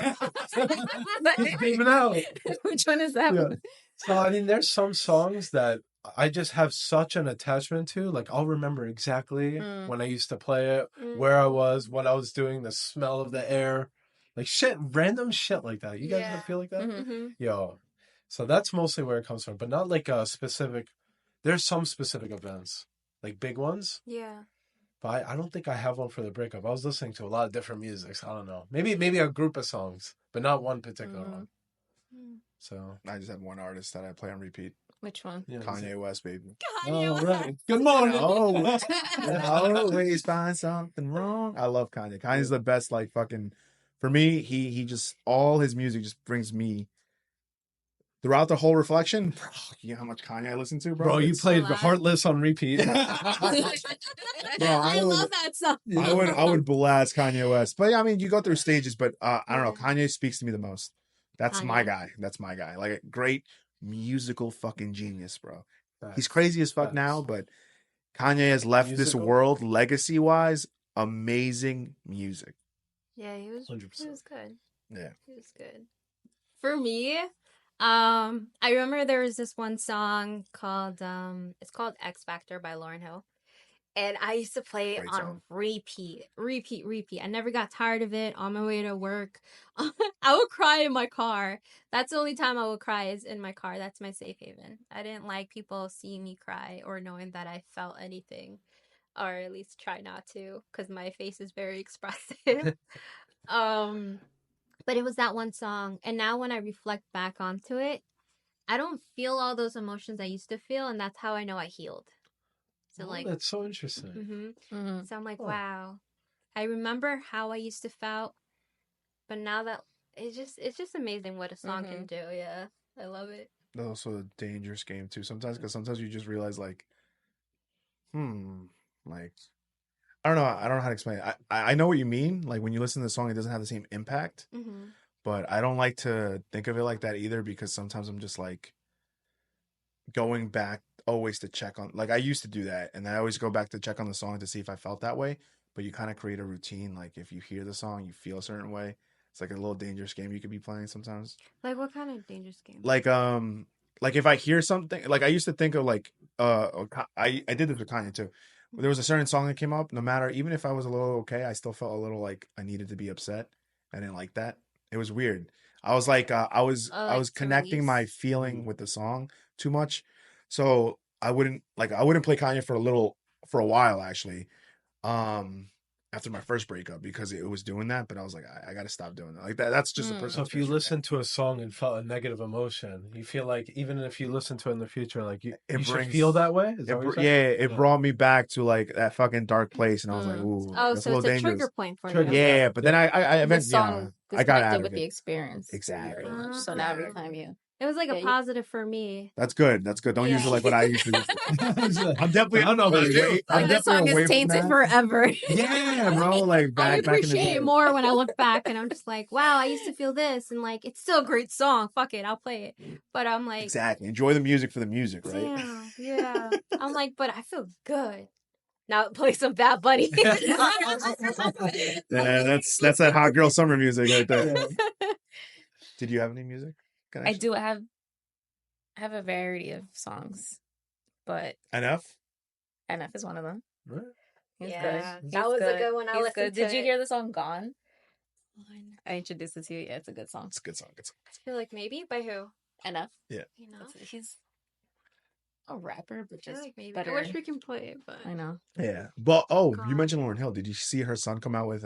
Even out. Which one is that one? So, I mean, there's some songs that I just have such an attachment to. Like, I'll remember exactly when I used to play it, where I was, what I was doing, the smell of the air. Like, shit, random shit like that. You guys ever feel like that? Mm-hmm. Yo. So that's mostly where it comes from, but not like a specific... There's some specific events, like big ones. Yeah. But I don't think I have one for the breakup. I was listening to a lot of different musics. I don't know. Maybe a group of songs, but not one particular one. So I just have one artist that I play on repeat. Which one? Yeah, Kanye West, baby. Oh, right. Good morning. Oh, always find something wrong. I love Kanye. Kanye's the best, like fucking. For me, he just all his music just brings me throughout the whole reflection. Bro, you know how much Kanye I listen to, bro? Bro, you played Heartless on repeat. Bro, I love that song. I would blast Kanye West, but yeah, I mean, you go through stages. But I don't know. Kanye speaks to me the most. That's my guy. That's my guy. Like a great musical fucking genius, bro. He's crazy as fuck now, but Kanye has left this world legacy wise. Amazing music. Yeah, he was 100%. He was good. Yeah. It was good. For me, I remember there was this one song called it's called X Factor by Lauryn Hill. And I used to play it on repeat. I never got tired of it on my way to work. I would cry in my car. That's the only time I would cry is in my car. That's my safe haven. I didn't like people seeing me cry or knowing that I felt anything, or at least try not to, because my face is very expressive. But it was that one song. And now when I reflect back onto it, I don't feel all those emotions I used to feel. And that's how I know I healed. So that's so interesting. So I'm like, wow. I remember how I used to felt, but now that it's just amazing what a song can do. Yeah, I love it. That's also a dangerous game too. Sometimes, because sometimes you just realize like, like I don't know. I don't know how to explain it. I know what you mean. Like when you listen to the song, it doesn't have the same impact. But I don't like to think of it like that either, because sometimes I'm just like going back always to check on, like I used to do that, and I always go back to check on the song to see if I felt that way. But you kind of create a routine, like if you hear the song you feel a certain way. It's like a little dangerous game you could be playing sometimes. Like what kind of dangerous game? Like if I hear something, like I used to think of like I did this with Kanye too. There was a certain song that came up, no matter, even if I was a little okay, I still felt a little like I needed to be upset. I didn't like that. It was weird. I was like I was connecting my feeling with the song too much. So I wouldn't play Kanye for a while actually. After my first breakup, because it was doing that, but I was like, I got to stop doing that. Like that's just a personal. So if you listen to a song and felt a negative emotion, you feel like even if you listen to it in the future, like you should feel that way. Is that what you're saying? It brought me back to like that fucking dark place, and I was like, ooh, that's so it's a dangerous. Trigger point for you. Yeah, but then I song I got out of with it. the experience. Exactly. So now every time it was like a positive for me. That's good. That's good. Don't use it like what I used to do. I'm definitely. I don't know about you. That song is tainted forever. Yeah, bro. Like I back in the appreciate day. it more when I look back, and I'm just like, wow, I used to feel this, and like it's still a great song. Fuck it, I'll play it. But I'm like, exactly. Enjoy the music for the music, right? Yeah. I'm like, but I feel good. Now play some Bad Bunny. Yeah, that's that hot girl summer music right there. Did you have any music connection? I do. I have a variety of songs, but NF is one of them. Right. He's yeah, good. that was a good one. I listened to. Did you hear the song "Gone"? I introduced it to you. Yeah, it's a good song. It's a good song. I feel like maybe by who? NF. Yeah. He's a rapper, but just like maybe. better. I wish we can play it, but I know. Yeah, but you mentioned Lauryn Hill. Did you see her son come out with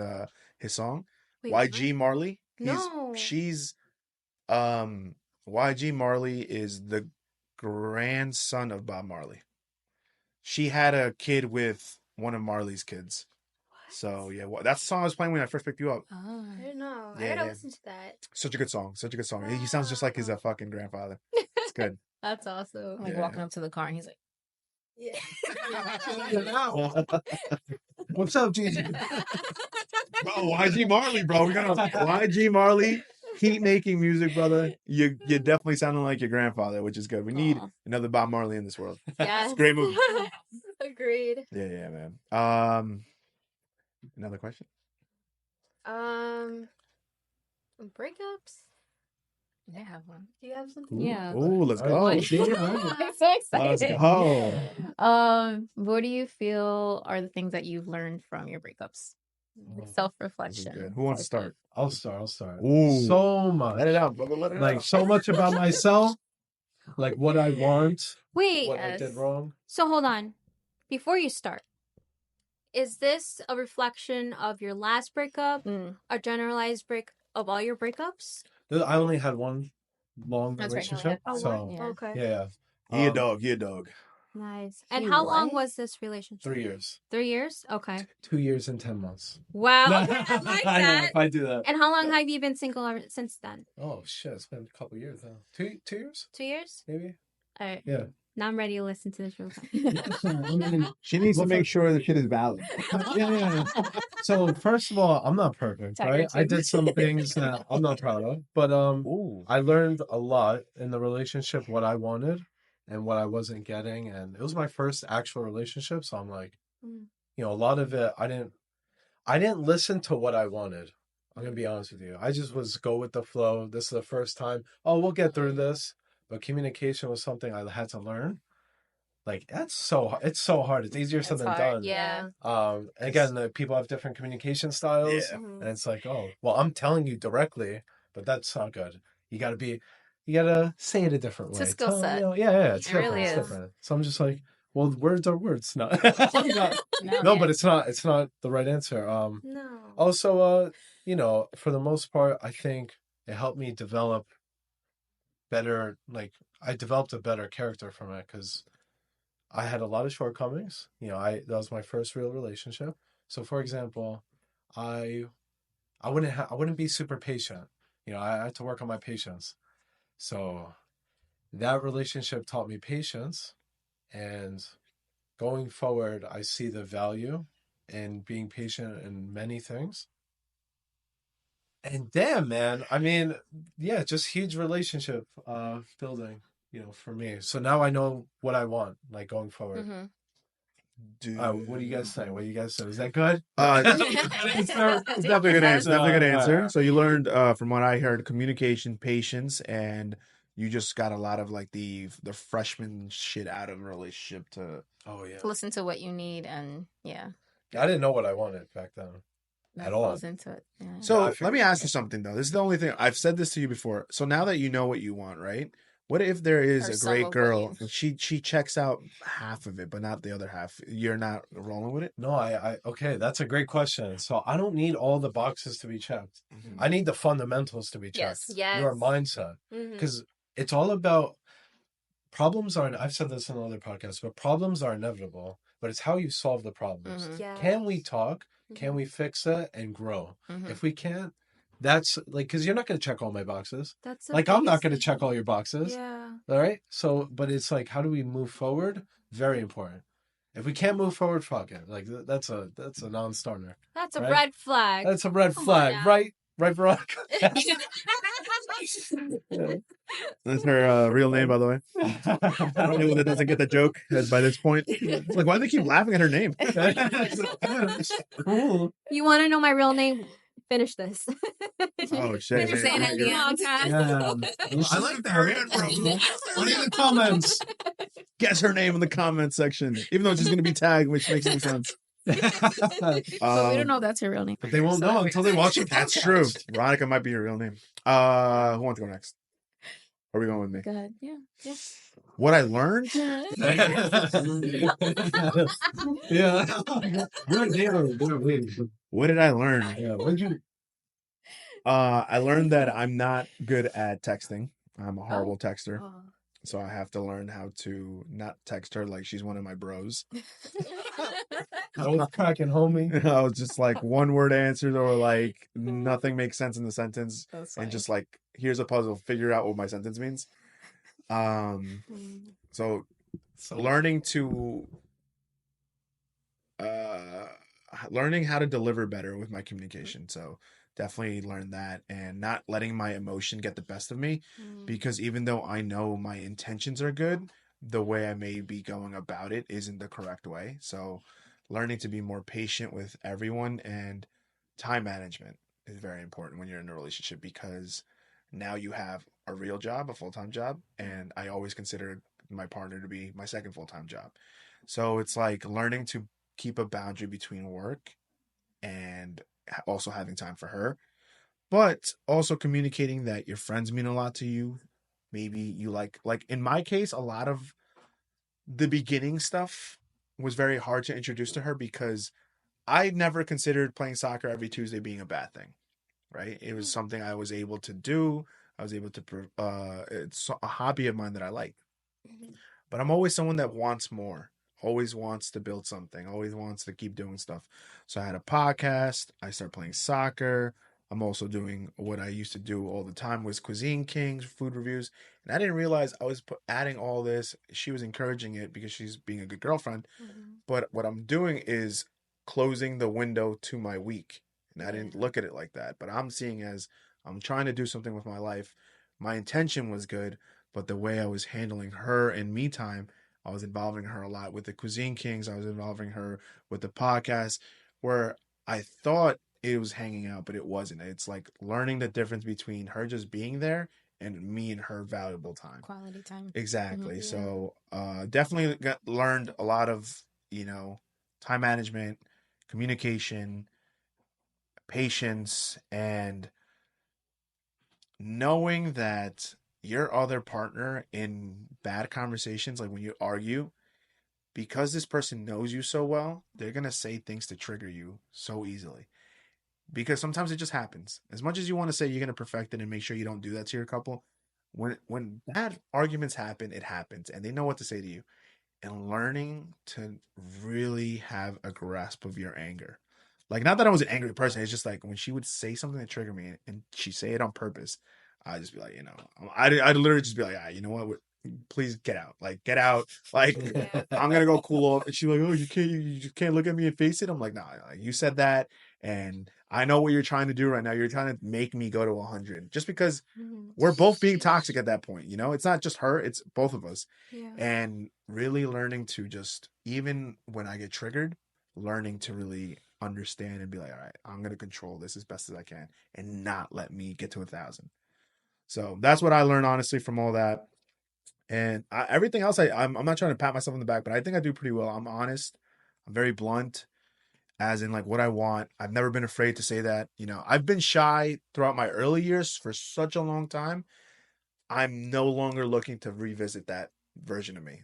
his song? Wait, YG what? Marley. No. She's YG Marley is the grandson of Bob Marley. She had a kid with one of Marley's kids. What? So yeah, that's the song I was playing when I first picked you up. Oh, I didn't know. Yeah, I gotta listen to that. Such a good song. He sounds just like his fucking grandfather. It's good. That's awesome. Like walking up to the car and he's like, yeah. What's up, Gigi? Bro, YG Marley, bro. We got YG Marley. Keep making music, brother. You're definitely sounding like your grandfather, which is good. We need another Bob Marley in this world. Yes. Great movie. Agreed. Yeah, man. Another question? Breakups? I have one. Do you have something? Yeah. Ooh, let's go. I'm so excited. Let's go. What do you feel are the things that you've learned from your breakups? Self-reflection. Who wants to start? I'll start. Ooh. So much. Let it out, brother. Let it out. So much about myself. Like what I want. Wait. What I did wrong. So hold on. Before you start, is this a reflection of your last breakup? A generalized break of all your breakups? I only had one long relationship. Right. So okay. Yeah. He a dog. Nice. And how long was this relationship? 3 years. 3 years? Okay. 2 years and 10 months. Wow. Okay, I like that. I know, if I do that. And how long have you been single since then? Oh, shit. It's been a couple years now. 2 years? 2 years? Maybe. All right. Yeah. Now I'm ready to listen to this real quick. She needs to make sure the shit is valid. Yeah. So, first of all, I'm not perfect, right? I did some things that I'm not proud of. But I learned a lot in the relationship, what I wanted and what I wasn't getting. And it was my first actual relationship. So I'm like, a lot of it, I didn't listen to what I wanted. I'm gonna be honest with you. I just was go with the flow. This is the first time. Oh, we'll get through this. But communication was something I had to learn. Like it's so hard. It's easier said It's than hard. done. Yeah. Again, people have different communication styles, Yeah. and it's like, oh, well, I'm telling you directly, but that's not good. You gotta say it a different It's way. a skill set. Yeah, it's It different. really It's is. different. So I'm just like, well, words are words. No, No, no, yeah. but it's not the right answer. No. Also, for the most part, I think it helped me develop better. Like I developed a better character from it because I had a lot of shortcomings. That was my first real relationship. So, for example, I wouldn't be super patient. I had to work on my patience. So that relationship taught me patience, and going forward, I see the value in being patient in many things. And damn, man, I mean, yeah, just huge relationship building, for me. So now I know what I want, like going forward. Mm-hmm. What do you guys say? What do you guys say? Is that good? It's definitely a good answer. Definitely a good answer. Yeah. So you learned, from what I heard, communication, patience, and you just got a lot of like the freshman shit out of a relationship to. Oh yeah. Listen to what you need, and yeah, I didn't know what I wanted back then. that At all. goes into it. Yeah. So let me ask you something though. This is the only thing I've said this to you before. So now that you know what you want, right? What if there is Or a some great of what girl you- and she checks out half of it, but not the other half? You're not rolling with it? No, okay, that's a great question. So I don't need all the boxes to be checked. I need the fundamentals to be checked. Yes. Your mindset. Because it's all about problems are, I've said this in other podcasts, but problems are inevitable, but it's how you solve the problems. Mhm. Can we talk? Can we fix it and grow? Mhm. If we can't, that's like, because you're not going to check all my boxes. That's Like, I'm not going to check all your boxes. Yeah. All right. So, but it's like, how do we move forward? Very important. If we can't move forward, fuck it. Like that's a non-starter. That's a Right? red flag. That's a red Come on flag, now. right? Right, Veronica? That's her real name, by the way. Anyone that doesn't get the joke by this point, it's like, why do they keep laughing at her name? You want to know my real name? Finish this. Oh shit! Finish saying it. I like that. Put it in the comments. Guess her name in the comment section, even though it's just going to be tagged, which makes no sense. But we don't know if that's her real name. But they won't know until they watch it. That's true. Veronica might be your real name. Who wants to go next? Are we going with me? Go ahead. Yeah. What I learned? Yeah. What did I learn? Yeah. What'd you? I learned that I'm not good at texting. I'm a horrible texter. Oh. So I have to learn how to not text her like she's one of my bros. I was cracking, homie. I was just like one word answers or like nothing makes sense in the sentence. And just like, here's a puzzle, figure out what my sentence means. So learning how to deliver better with my communication. So definitely learn that, and not letting my emotion get the best of me, because even though I know my intentions are good, the way I may be going about it isn't the correct way. So learning to be more patient with everyone, and time management is very important when you're in a relationship, because now you have a real job, a full-time job, and I always consider my partner to be my second full-time job. So it's like learning to keep a boundary between work and also having time for her, but also communicating that your friends mean a lot to you. Maybe you like in my case, a lot of the beginning stuff was very hard to introduce to her, because I never considered playing soccer every Tuesday being a bad thing, right? It was something I was able to do. I was able to, it's a hobby of mine that I like. But I'm always someone that wants more, always wants to build something, always wants to keep doing stuff. So I had a podcast. I started playing soccer. I'm also doing what I used to do all the time, was Cuisine Kings, food reviews. And I didn't realize I was adding all this. She was encouraging it because she's being a good girlfriend. But what I'm doing is closing the window to my week. And I didn't look at it like that. But I'm seeing as I'm trying to do something with my life. My intention was good, but the way I was handling her and me time, I was involving her a lot with the Cuisine Kings. I was involving her with the podcast, where I thought it was hanging out, but it wasn't. It's like learning the difference between her just being there and me and her valuable time. Quality time. Exactly. Yeah. So definitely learned a lot of, time management, communication, patience, and knowing that your other partner in bad conversations, like when you argue, because this person knows you so well, they're going to say things to trigger you so easily. Because sometimes it just happens. As much as you want to say you're going to perfect it and make sure you don't do that to your couple, when bad arguments happen, it happens, and they know what to say to you. And learning to really have a grasp of your anger. Like, not that I was an angry person. It's just like when she would say something that triggered me and she say it on purpose, I'd just be like, I'd literally just be like, you know what? Please get out. Like, get out. Like, I'm going to go cool off. And she's like, oh, you just can't look at me and face it. I'm like, nah, like, you said that. And I know what you're trying to do right now. You're trying to make me go to 100 just because we're both being toxic at that point. It's not just her, it's both of us. Yeah. And really learning to just, even when I get triggered, learning to really understand and be like, all right, I'm going to control this as best as I can and not let me get to 1,000. So that's what I learned, honestly, from all that. And everything else, I'm not trying to pat myself on the back, but I think I do pretty well. I'm honest. I'm very blunt, as in like what I want. I've never been afraid to say that. I've been shy throughout my early years for such a long time. I'm no longer looking to revisit that version of me.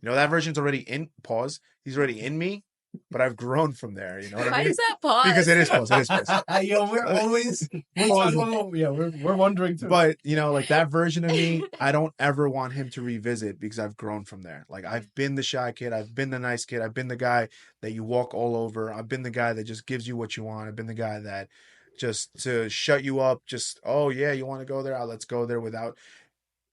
That version's already in pause. He's already in me, but I've grown from there. You know what I mean? Why is that pause? Because it is pause. It is pause. Yo, we're always we're wondering too. But like that version of me, I don't ever want him to revisit because I've grown from there. Like, I've been the shy kid, I've been the nice kid, I've been the guy that you walk all over. I've been the guy that just gives you what you want. I've been the guy that just to shut you up. Just, oh yeah, you want to go there? Let's go there, without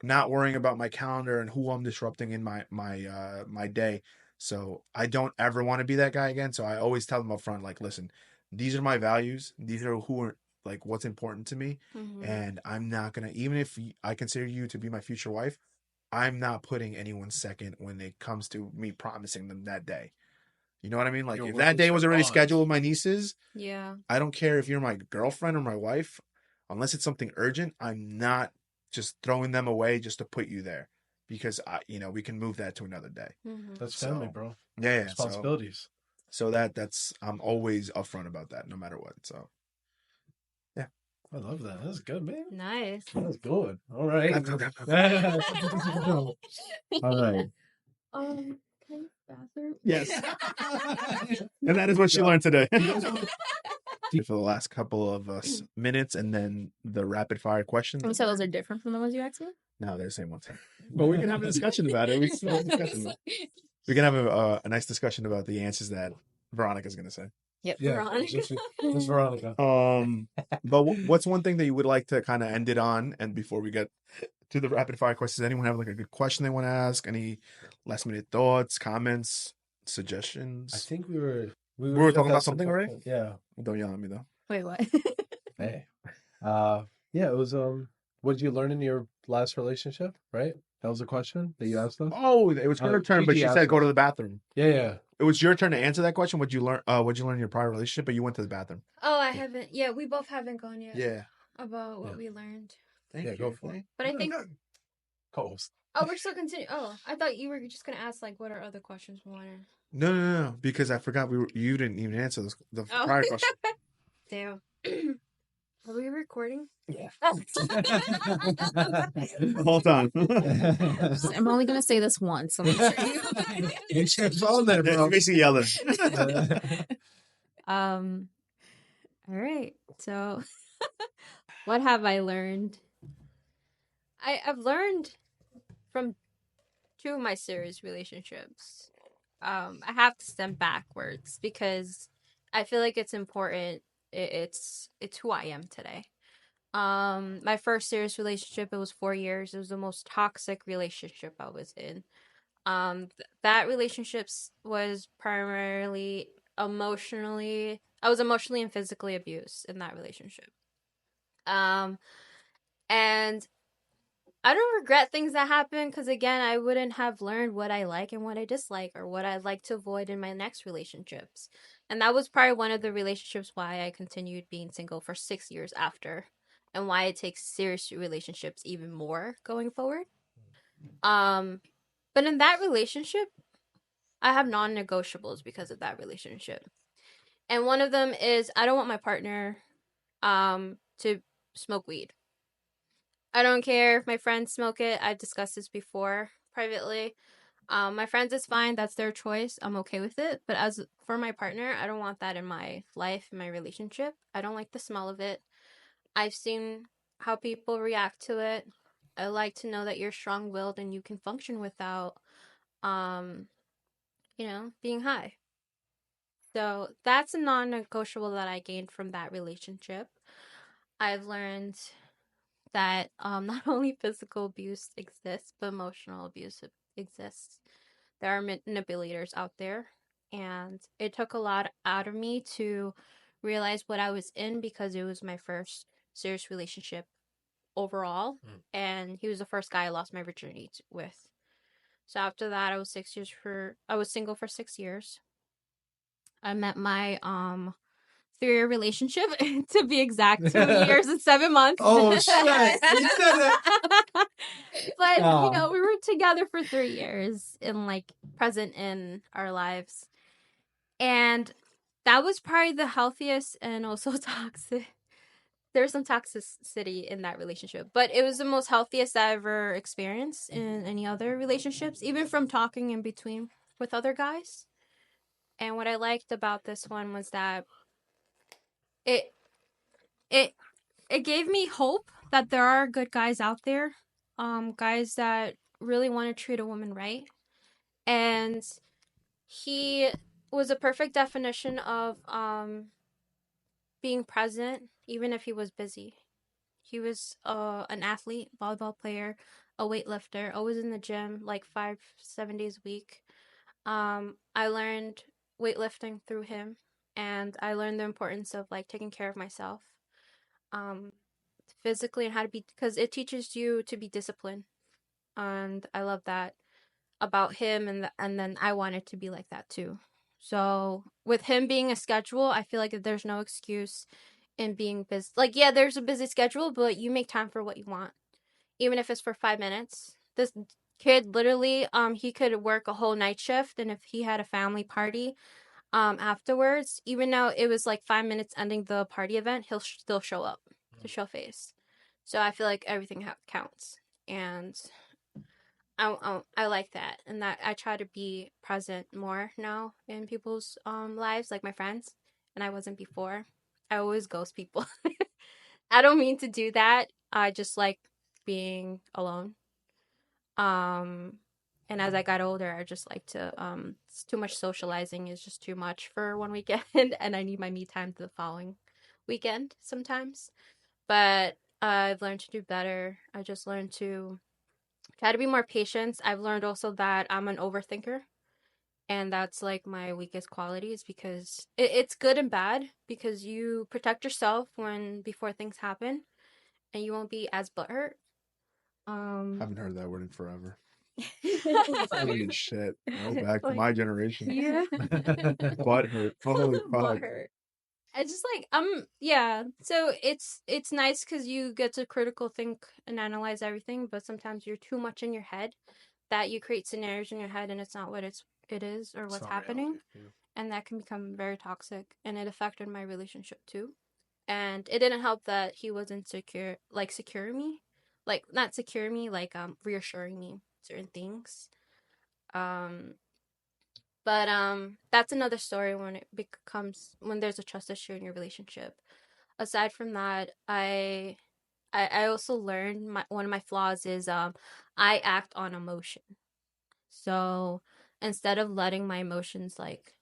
not worrying about my calendar and who I'm disrupting in my day. So I don't ever want to be that guy again. So I always tell them up front, like, listen, these are my values. These are who are like what's important to me. And I'm not gonna, even if I consider you to be my future wife, I'm not putting anyone second when it comes to me promising them that day. You know what I mean? Like, if that day was already scheduled with my nieces, Yeah. I don't care if you're my girlfriend or my wife, unless it's something urgent, I'm not just throwing them away just to put you there, because we can move that to another day. That's family, bro. Yeah, responsibilities. So that's I'm always upfront about that, no matter what. So yeah, I love that. That's good, man. Nice. That's good. All right. All right. Can I use the bathroom? yes, and that is what she learned today. For the last couple of minutes, and then the rapid fire questions. Can we say those are different from the ones you asked me? No, they're the same ones. But we can have a discussion about it. We can have a nice discussion about the answers that Veronica's going to say. Yep. Yeah, Veronica. Just Veronica. But what's one thing that you would like to kind of end it on? And before we get to the rapid fire questions, anyone have like a good question they want to ask? Any last minute thoughts, comments, suggestions? I think we were talking about something already. Yeah. Don't yell at me though. Wait, what? Hey. Yeah, it was what did you learn in your last relationship, right? That was a question that you asked us? Oh, it was her turn, but she said go to the bathroom. Yeah. It was your turn to answer that question. What'd you learn in your prior relationship, but you went to the bathroom? Oh, I haven't. Yeah, we both haven't gone yet. Yeah. About what we learned. Thank you. Go for it. But I think... Co-host. Oh, we're still continuing. Oh, I thought you were just going to ask, like, what are other questions we wanted? No, because I forgot you didn't even answer the prior question. Damn. Are we recording? Yeah. Hold on. I'm only going to say this once. I'm sure you... It's your phone there, bro. Basically yelling. All right. So, what have I learned? I've learned from 2 of my serious relationships. I have to step backwards because I feel like it's important. It's who I am today. My first serious relationship, it was 4 years. It was the most toxic relationship I was in. That relationship was primarily emotionally. I was emotionally and physically abused in that relationship. And I don't regret things that happened because, again, I wouldn't have learned what I like and what I dislike or what I'd like to avoid in my next relationships. And that was probably one of the relationships why I continued being single for 6 years after, and why it takes serious relationships even more going forward. But in that relationship, I have non-negotiables because of that relationship. And one of them is I don't want my partner to smoke weed. I don't care if my friends smoke it. I've discussed this before privately. My friends is fine. That's their choice. I'm okay with it. But as for my partner, I don't want that in my life, in my relationship. I don't like the smell of it. I've seen how people react to it. I like to know that you're strong-willed and you can function without, um, being high. So that's a non-negotiable that I gained from that relationship. I've learned that not only physical abuse exists, but emotional abuse exists. There are manipulators out there, and it took a lot out of me to realize what I was in because it was my first serious relationship overall, and he was the first guy I lost my virginity with. So after that, I was single for 6 years. I met my 3-year relationship to be exact, 2 years and 7 months. Oh shit! You said it. But we were together for 3 years and like present in our lives, and that was probably the healthiest and also toxic. There's some toxicity in that relationship, but it was the most healthiest I ever experienced in any other relationships, even from talking in between with other guys. And what I liked about this one was that it it it gave me hope that there are good guys out there, guys that really want to treat a woman right. And he was a perfect definition of being present, even if he was busy. He was an athlete, volleyball player, a weightlifter, always in the gym, like 5-7 days a week. I learned weightlifting through him, and I learned the importance of like taking care of myself, um, physically, and how to be, because it teaches you to be disciplined. And I love that about him, and then I wanted to be like that too. So with him being a schedule, I feel like there's no excuse in being busy. Like, yeah, there's a busy schedule, but you make time for what you want, even if it's for 5 minutes. This kid literally, he could work a whole night shift, and if he had a family party, afterwards, even though it was like 5 minutes ending the party event, he'll still show up to show face. So I feel like everything counts, and I like that, and that I try to be present more now in people's lives, like my friends, and I wasn't before. I always ghost people. I don't mean to do that. I just like being alone. Um, and as I got older, I just like to it's too much socializing is just too much for one weekend, and I need my me time the following weekend sometimes. But I've learned to do better. I just learned to try to be more patient. I've learned also that I'm an overthinker, and that's like my weakest qualities because it's good and bad because you protect yourself when before things happen, and you won't be as butthurt. Haven't heard that word in forever. Holy shit! Go back to my generation. Yeah. Butthurt. Holy fuck. Butthurt. It's just like yeah. So it's nice because you get to critical think and analyze everything, but sometimes you're too much in your head that you create scenarios in your head and it's not what it is or what's happening. Yeah. And that can become very toxic, and it affected my relationship too. And it didn't help that he was insecure, like secure me, like not secure me, like reassuring me certain things. Um, but that's another story when it becomes when there's a trust issue in your relationship. Aside from that, I also learned one of my flaws is I act on emotion. So instead of letting my emotions like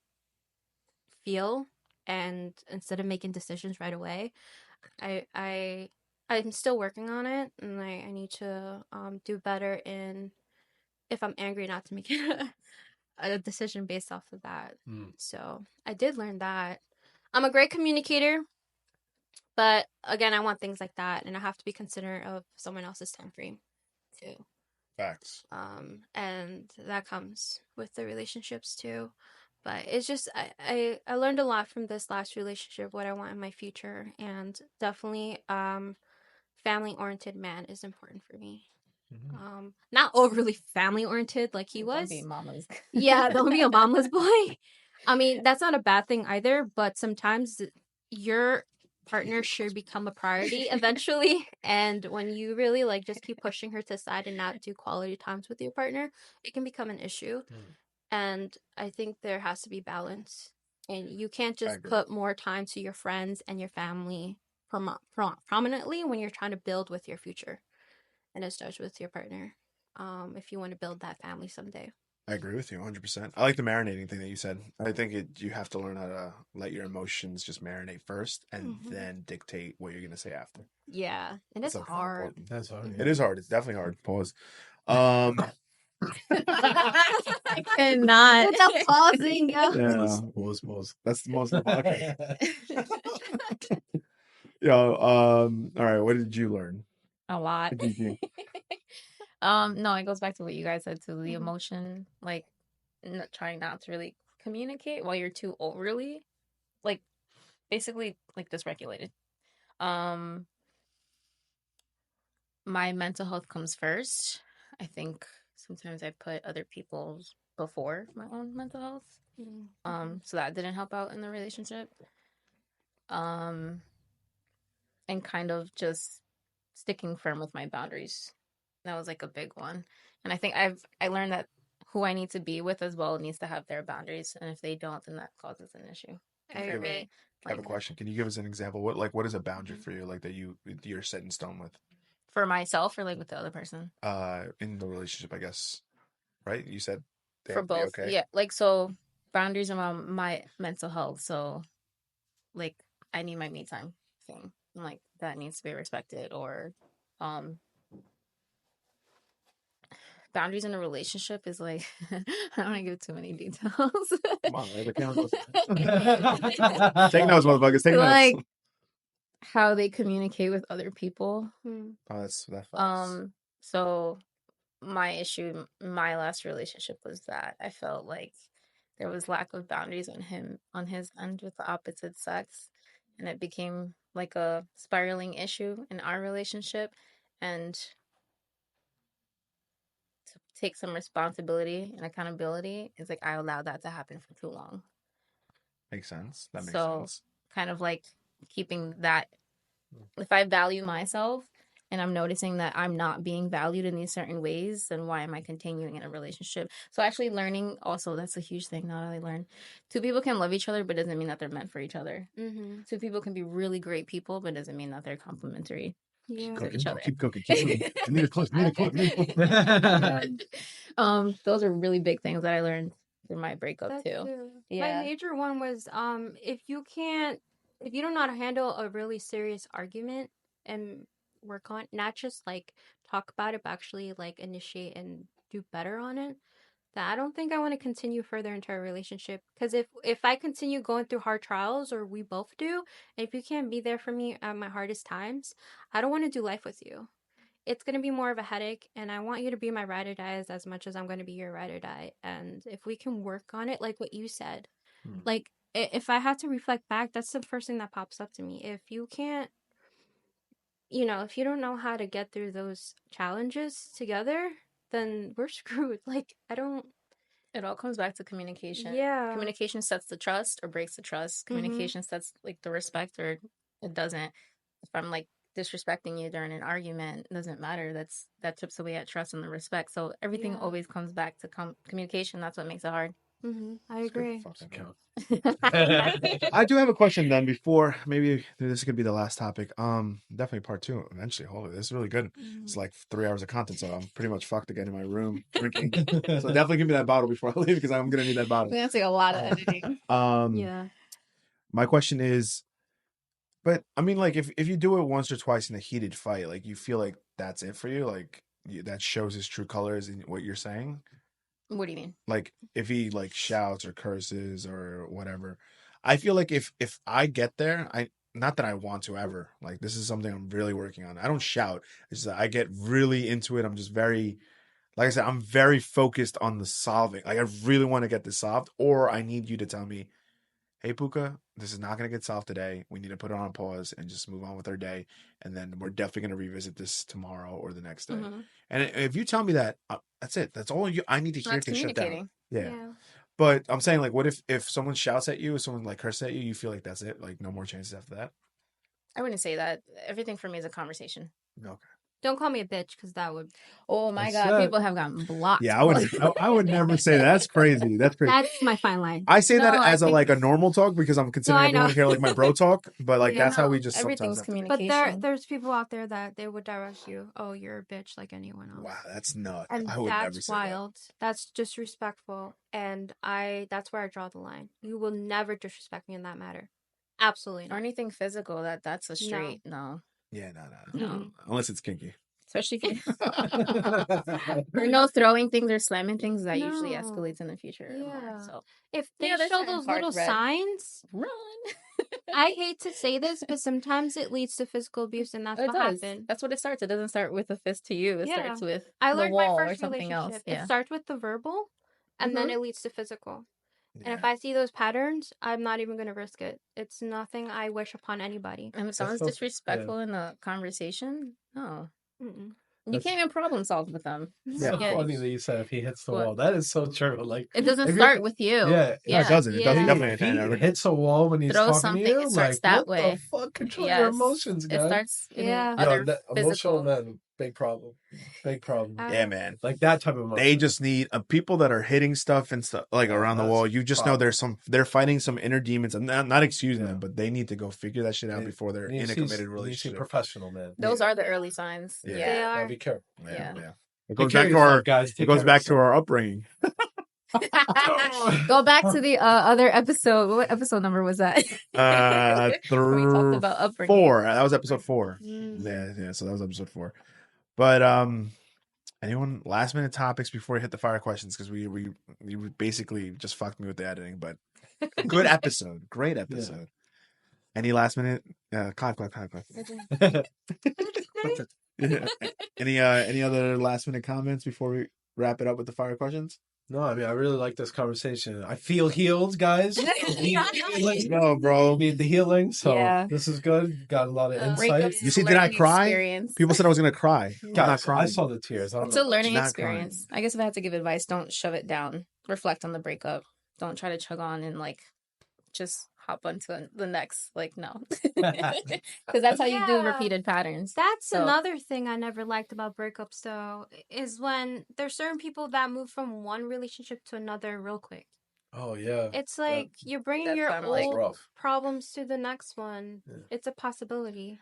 feel, and instead of making decisions right away, I'm still working on it, and I need to do better in if I'm angry not to make a decision based off of that. So I did learn that. I'm a great communicator, but again, I want things like that, and I have to be considerate of someone else's time frame too. Facts. And that comes with the relationships too. But it's just I learned a lot from this last relationship, what I want in my future, and definitely family oriented man is important for me. Not overly family oriented like he was. Don't be mama's. Yeah, don't be a mama's boy. I mean, that's not a bad thing either, but sometimes your partner should become a priority eventually. And when you really like just keep pushing her to the side and not do quality times with your partner, it can become an issue. And I think there has to be balance. And you can't just put more time to your friends and your family prominently when you're trying to build with your future. And it starts with your partner. If you want to build that family someday. I agree with you 100%. I like the marinating thing that you said. I think you have to learn how to let your emotions just marinate first and then dictate what you're going to say after. Yeah, and it's hard. That's hard. It is hard. It's definitely hard. Pause. I cannot. Without pausing. Yeah. Pause. That's the most okay. All right. What did you learn? A lot. What did you No, it goes back to what you guys said, to the emotion, like trying not to really communicate while you're too overly, like, basically like dysregulated. My mental health comes first. I think sometimes I put other people's before my own mental health. So that didn't help out in the relationship. And kind of just sticking firm with my boundaries. That was like a big one. And I think I learned that who I need to be with as well needs to have their boundaries, and if they don't, then that causes an issue. I agree. I have a question. Can you give us an example? What is a boundary for you, like that you're set in stone with? For myself, or like with the other person? In the relationship, I guess. Right? You said for both. Okay. Yeah, like, so boundaries around my mental health. So, like, I need my me time thing. And, like, that needs to be respected. Or, boundaries in a relationship is like, I don't want to give too many details. Come on, take notes, motherfuckers. Take like, notes. How they communicate with other people. Oh, that's So my issue in my last relationship was that I felt like there was lack of boundaries on his end with the opposite sex, and it became like a spiraling issue in our relationship. And to take some responsibility and accountability, it's like I allowed that to happen for too long. Makes sense. That makes sense. Kind of like keeping that, if I value myself and I'm noticing that I'm not being valued in these certain ways, then why am I continuing in a relationship? So actually learning, also, that's a huge thing. Not only learn, two people can love each other, but doesn't mean that they're meant for each other. Two people can be really great people, but doesn't mean that they're complementary. Yeah. Keep cooking. I need a clip. Those are really big things that I learned through my breakup too. Yeah. My major one was if you don't know how to handle a really serious argument and work on, not just like talk about it, but actually like initiate and do better on it, that I don't think I want to continue further into a relationship. Because if I continue going through hard trials, or we both do, and if you can't be there for me at my hardest times, I don't want to do life with you. It's going to be more of a headache, and I want you to be my ride or die as much as I'm going to be your ride or die. And if we can work on it, like what you said, like if I have to reflect back, that's the first thing that pops up to me. If you can't, if you don't know how to get through those challenges together, then we're screwed. Like, it all comes back to communication. Yeah. Communication sets the trust or breaks the trust. Communication sets like the respect, or it doesn't. If I'm like disrespecting you during an argument, it doesn't matter. That chips away at trust and the respect. So everything always comes back to communication. That's what makes it hard. I agree. I do have a question then, before maybe this could be the last topic. Definitely part 2 eventually. Holy, this is really good. It's like 3 hours of content, so I'm pretty much fucked again in my room drinking. So definitely give me that bottle before I leave, because I'm gonna need that bottle. That's like a lot of editing. Yeah. My question is, but I mean, like, if you do it once or twice in a heated fight, like, you feel like that's it for you, like that shows his true colors in what you're saying. What do you mean? Like, if he like shouts or curses or whatever, I feel like if I get there, not that I want to ever, like, this is something I'm really working on. I don't shout. It's just that I get really into it. I'm just very like I said, I'm very focused on the solving. Like I really want to get this solved, or I need you to tell me, hey Puka, this is not going to get solved today. We need to put it on pause and just move on with our day. And then we're definitely going to revisit this tomorrow or the next day. Mm-hmm. And if you tell me that, that's it. That's all I need to hear That's to shut down. Yeah. But I'm saying, like, what if someone shouts at you, if someone like curses at you, you feel like that's it? Like no more chances after that? I wouldn't say that. Everything for me is a conversation. Okay. Don't call me a bitch because that would. Oh my God, people have gotten blocked. Yeah, I would never say that. That's crazy. That's crazy. That's my fine line. I say that as a normal talk because I'm considering everyone here like my bro talk, but like that's how we just everything's communication. But there's people out there that they would direct you. Oh, you're a bitch like anyone else. Wow, that's nuts. And I would that's never say wild. That's disrespectful, and that's where I draw the line. You will never disrespect me in that matter. Absolutely not. Or anything physical. That's a straight no. Yeah, no. Unless it's kinky. Especially or no throwing things or slamming things that usually escalates in the future. Yeah. So if they show those little signs, run. I hate to say this, but sometimes it leads to physical abuse, and that's what happens. That's what it starts. It doesn't start with a fist to you. It starts with I the learned wall my or first something else. It starts with the verbal, and then it leads to physical. Yeah. And if I see those patterns, I'm not even going to risk it. It's nothing I wish upon anybody. And if someone's disrespectful in a conversation, no. You can't even problem solve with them. Yeah, funny that you said if he hits the wall. That is so true. Like it doesn't start with you. Yeah, it doesn't. It doesn't. If he hits a wall when he's talking to you, it starts that way. What the fuck? Control your emotions, guys. It starts other emotional men. Big problem. Big problem. Yeah, man. Like that type of emotion. They just need people that are hitting stuff and stuff like around the wall. You just know they're fighting some inner demons. I'm not excusing them, but they need to go figure that shit out before they're in a committed relationship. Professional, man. Those are the early signs. Yeah. They are. Be careful. Yeah. It goes back to our guys. It goes back to our upbringing. Go back to the other episode. What episode number was that? We talked about upbringing. 4. That was episode 4. Yeah. So that was episode 4. But anyone last minute topics before we hit the fire questions, because we basically just fucked me with the editing, but good episode, great episode. Yeah. Any last minute clap. Any other last minute comments before we wrap it up with the fire questions? No, I mean I really like this conversation. I feel healed, guys. Let's go, bro. Need the healing, so this is good. Got a lot of insight. You see, did I cry? Experience. People said I was gonna cry. Guys, I saw the tears. It's a learning experience. Crying. I guess if I had to give advice, don't shove it down. Reflect on the breakup. Don't try to chug on and just hop onto the next. No, because that's how you do repeated patterns. That's another thing I never liked about breakups, though, is when there's certain people that move from one relationship to another real quick. Oh yeah, it's like you're bringing your old problems to the next one. Yeah. It's a possibility.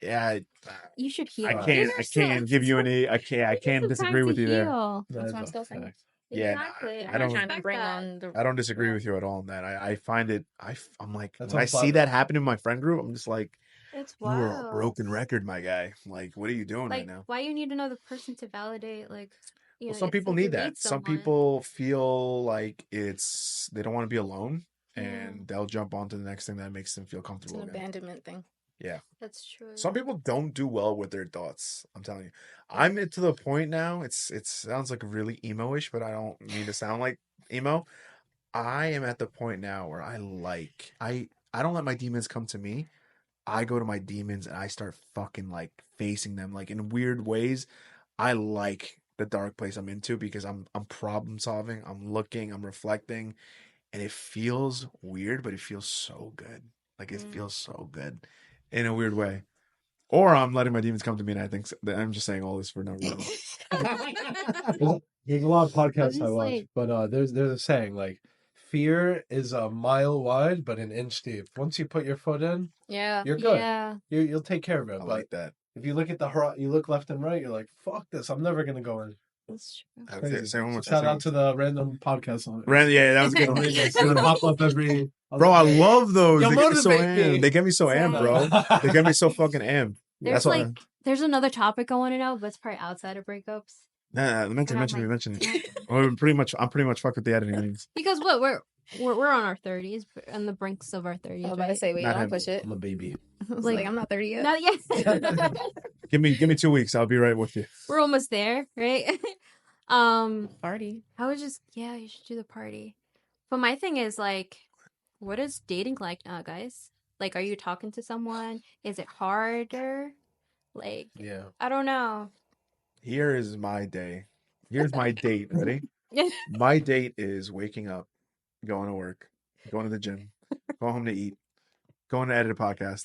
Yeah, you should heal. I can't give you any. I can't disagree with you there. That's what I'm still saying. Yeah, exactly. I don't disagree with you at all on that. I find it. I'm like, when I see that happen in my friend group, I'm just like, it's wild. You are a broken record, my guy. Like, what are you doing right now? Why you need another person to validate? Some people need that. Some people feel like they don't want to be alone, and they'll jump onto the next thing that makes them feel comfortable. It's an abandonment thing. Yeah, that's true. Some people don't do well with their thoughts. I'm telling you, I'm to the point now. It sounds like really emo-ish, but I don't mean to sound like emo. I am at the point now where I don't let my demons come to me. I go to my demons and I start fucking facing them in weird ways. I like the dark place I'm into because I'm problem solving. I'm looking. I'm reflecting, and it feels weird, but it feels so good. It feels so good. In a weird way. Or I'm letting my demons come to me and I think that I'm just saying all this for no reason. There's a lot of podcasts I watch, but there's a saying fear is a mile wide but an inch deep. Once you put your foot in, you're good. Yeah. You'll take care of it. I like that. If you look at you look left and right, you're like, fuck this, I'm never gonna go in. That's true. Shout out to the random podcast on it. Yeah, that was good. It's gonna pop up every. Bro, I love those. They get me so amped. They get me so amped, bro. They get me so fucking amped. There's another topic I want to know, but it's probably outside of breakups. Nah, mention it. I'm pretty much fucked with the editing. Because we're on our 30s, on the brinks of our 30s. I was about to say, wait, don't push it. I'm a baby. I'm not 30 yet. Not yet. Give me 2 weeks. I'll be right with you. We're almost there, right? Party. I would just, yeah, you should do the party. But my thing is like, what is dating like now, guys? Like, are you talking to someone? Is it harder? Like, Yeah. I don't know. Here is my day. Here's my date. Ready? My date is waking up, going to work, going to the gym, going home to eat, going to edit a podcast,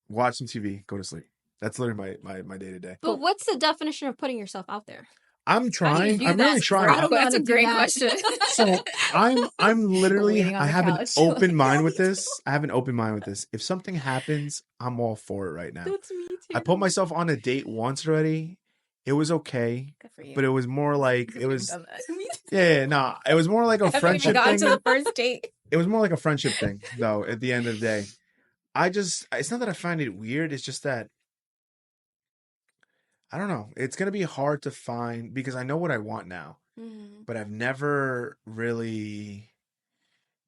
watch some TV, go to sleep. That's literally my day to day. But what's the definition of putting yourself out there? I'm trying. I'm really trying. I don't know how That's to a do great that. question. So I'm literally, Waiting on I the have an couch. open mind with this. I have an open mind with this. If something happens, I'm all for it right now. That's me too. I put myself on a date once already. It was okay, Good for you. but it was more like it was. Done that. Yeah, no, it was more like a Haven't even friendship gotten thing. to the first date. It was more like a friendship thing, though. At the end of the day, it's not that I find it weird. It's just that I don't know. It's gonna be hard to find because I know what I want now, but I've never really.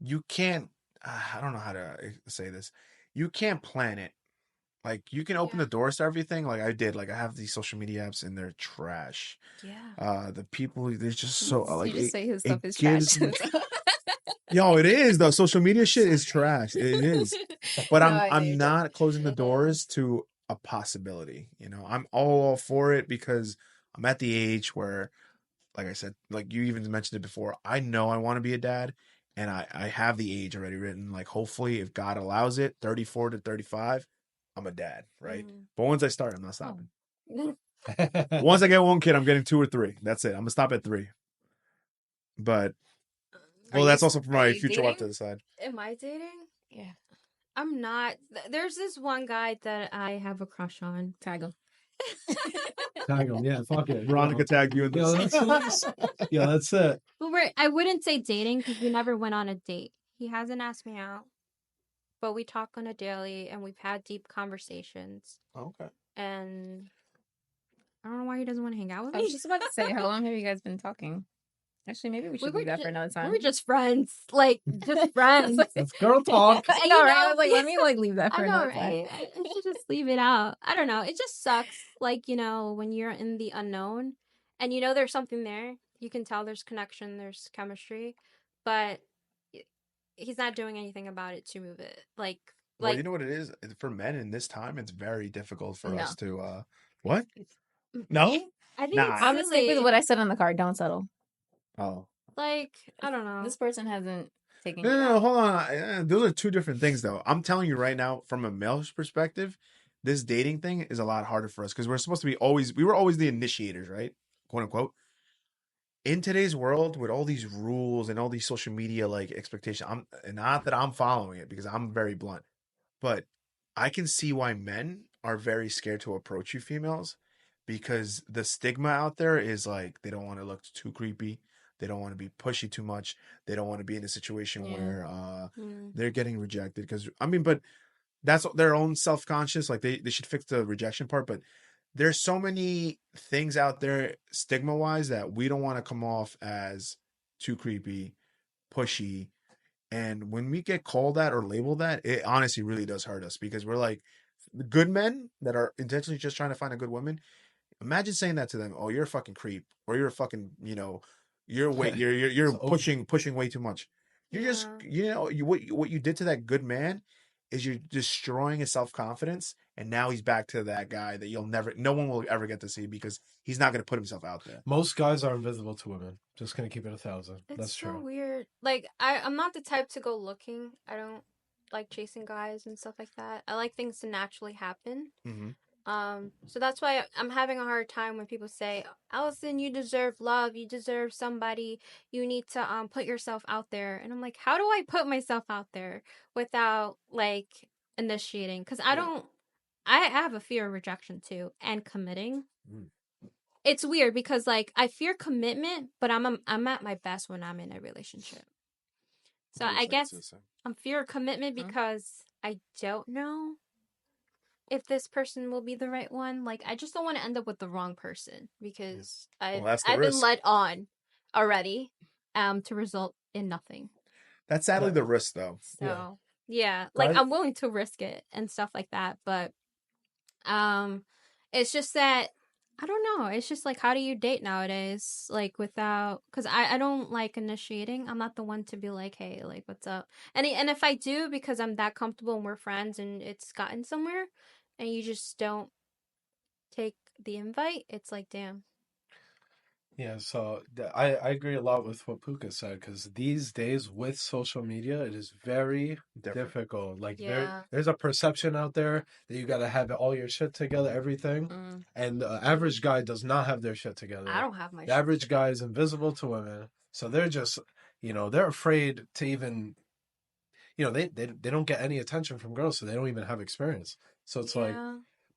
You can't. I don't know how to say this. You can't plan it. Like you can open the doors to everything, like I did. Like I have these social media apps, and they're trash. Yeah. The people, they're just so like. You just say his stuff is gives trash. Yo, it is though. Social media shit is trash. It is. But I'm not closing the doors to a possibility. You know, I'm all for it because I'm at the age where, like I said, like you even mentioned it before, I know I want to be a dad, and I have the age already written. Like hopefully, if God allows it, 34 to 35, I'm a dad, right? But once I start, I'm not stopping. Once I get one kid, I'm getting 2 or 3. That's it. I'm gonna stop at 3. But well, that's also for my future wife to decide. Am I dating? Yeah. I'm not. There's this one guy that I have a crush on. Tag him. Tag him. Yeah, fuck it. Veronica tagged you in this. Yeah, that's it. But I wouldn't say dating because we never went on a date. He hasn't asked me out, but we talk on a daily and we've had deep conversations. Okay. And I don't know why he doesn't want to hang out with me. I was just about to say, how long have you guys been talking? Actually, maybe we should leave that for another time. We were just friends. Like, just friends. That's girl talk. I know, right? I was like, let me leave that for another time. Right? I should just leave it out. I don't know. It just sucks. Like, when you're in the unknown and there's something there. You can tell there's connection, there's chemistry, but he's not doing anything about it to move it. Well, you know what it is? For men in this time, it's very difficult for us to what? No? I think it's I'm just with what I said on the card. Don't settle. Oh. Like, I don't know. This person hasn't taken No, hold on. Those are 2 different things, though. I'm telling you right now, from a male's perspective, this dating thing is a lot harder for us because we're supposed to be we were always the initiators, right? Quote unquote. In today's world, with all these rules and all these social media like expectations, not that I'm following it because I'm very blunt, but I can see why men are very scared to approach you females because the stigma out there is like they don't want to look too creepy. They don't want to be pushy too much. They don't want to be in a situation where they're getting rejected. Because, but that's their own self-conscious. Like, they should fix the rejection part. But there's so many things out there stigma-wise that we don't want to come off as too creepy, pushy. And when we get called that or labeled that, it honestly really does hurt us because we're like good men that are intentionally just trying to find a good woman. Imagine saying that to them. Oh, you're a fucking creep, or you're a fucking, you're pushing way too much. You're just, what you did to that good man is you're destroying his self-confidence, and now he's back to that guy that no one will ever get to see because he's not going to put himself out there. Most guys are invisible to women. Just gonna keep it 1,000. That's true. It's so weird. Like, I'm not the type to go looking. I don't like chasing guys and stuff like that. I like things to naturally happen. Mm-hmm. So that's why I'm having a hard time when people say, Allison, you deserve love. You deserve somebody. You need to put yourself out there. And I'm like, how do I put myself out there without like initiating? Because I have a fear of rejection too and committing. It's weird because like I fear commitment, but I'm at my best when I'm in a relationship. So I guess I'm fear of commitment because I don't know if this person will be the right one. Like, I just don't want to end up with the wrong person because I've been led on already to result in nothing. That's sadly the risk, though. So, yeah. Like, I'm willing to risk it and stuff like that. But it's just that I don't know. It's just like, how do you date nowadays? Like, without, because I don't like initiating. I'm not the one to be like, hey, like, what's up? And if I do, because I'm that comfortable and we're friends and it's gotten somewhere, and you just don't take the invite, it's like, damn. Yeah, so I agree a lot with what Puka said, because these days with social media, it is very difficult. Like there's a perception out there that you got to have all your shit together, everything, and the average guy does not have their shit together. I don't have my The shit average together. guy is invisible to women, so they're just, they're afraid to even, they don't get any attention from girls, so they don't even have experience. So it's like.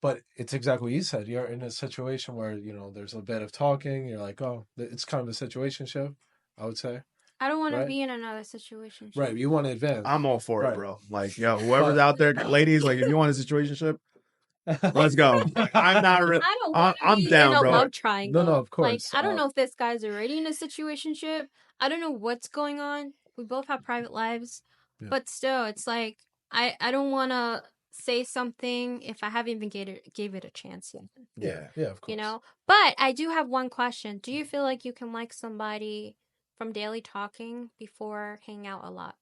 But it's exactly what you said. You're in a situation where, there's a bit of talking. You're like, oh, it's kind of a situationship, I would say. I don't want to be in another situation. Right. You want to advance. I'm all for it, bro. Like, yo, whoever's out there, ladies, like, if you want a situationship, let's go. I'm not really. I don't want to be down, in a bro. love triangle. No, of course. Like, I don't know if this guy's already in a situationship. I don't know what's going on. We both have private lives. Yeah. But still, it's like, I don't want to say something if I haven't even gave it a chance yet. Yeah, of course. But I do have one question. Do you feel like you can like somebody from daily talking before hanging out a lot?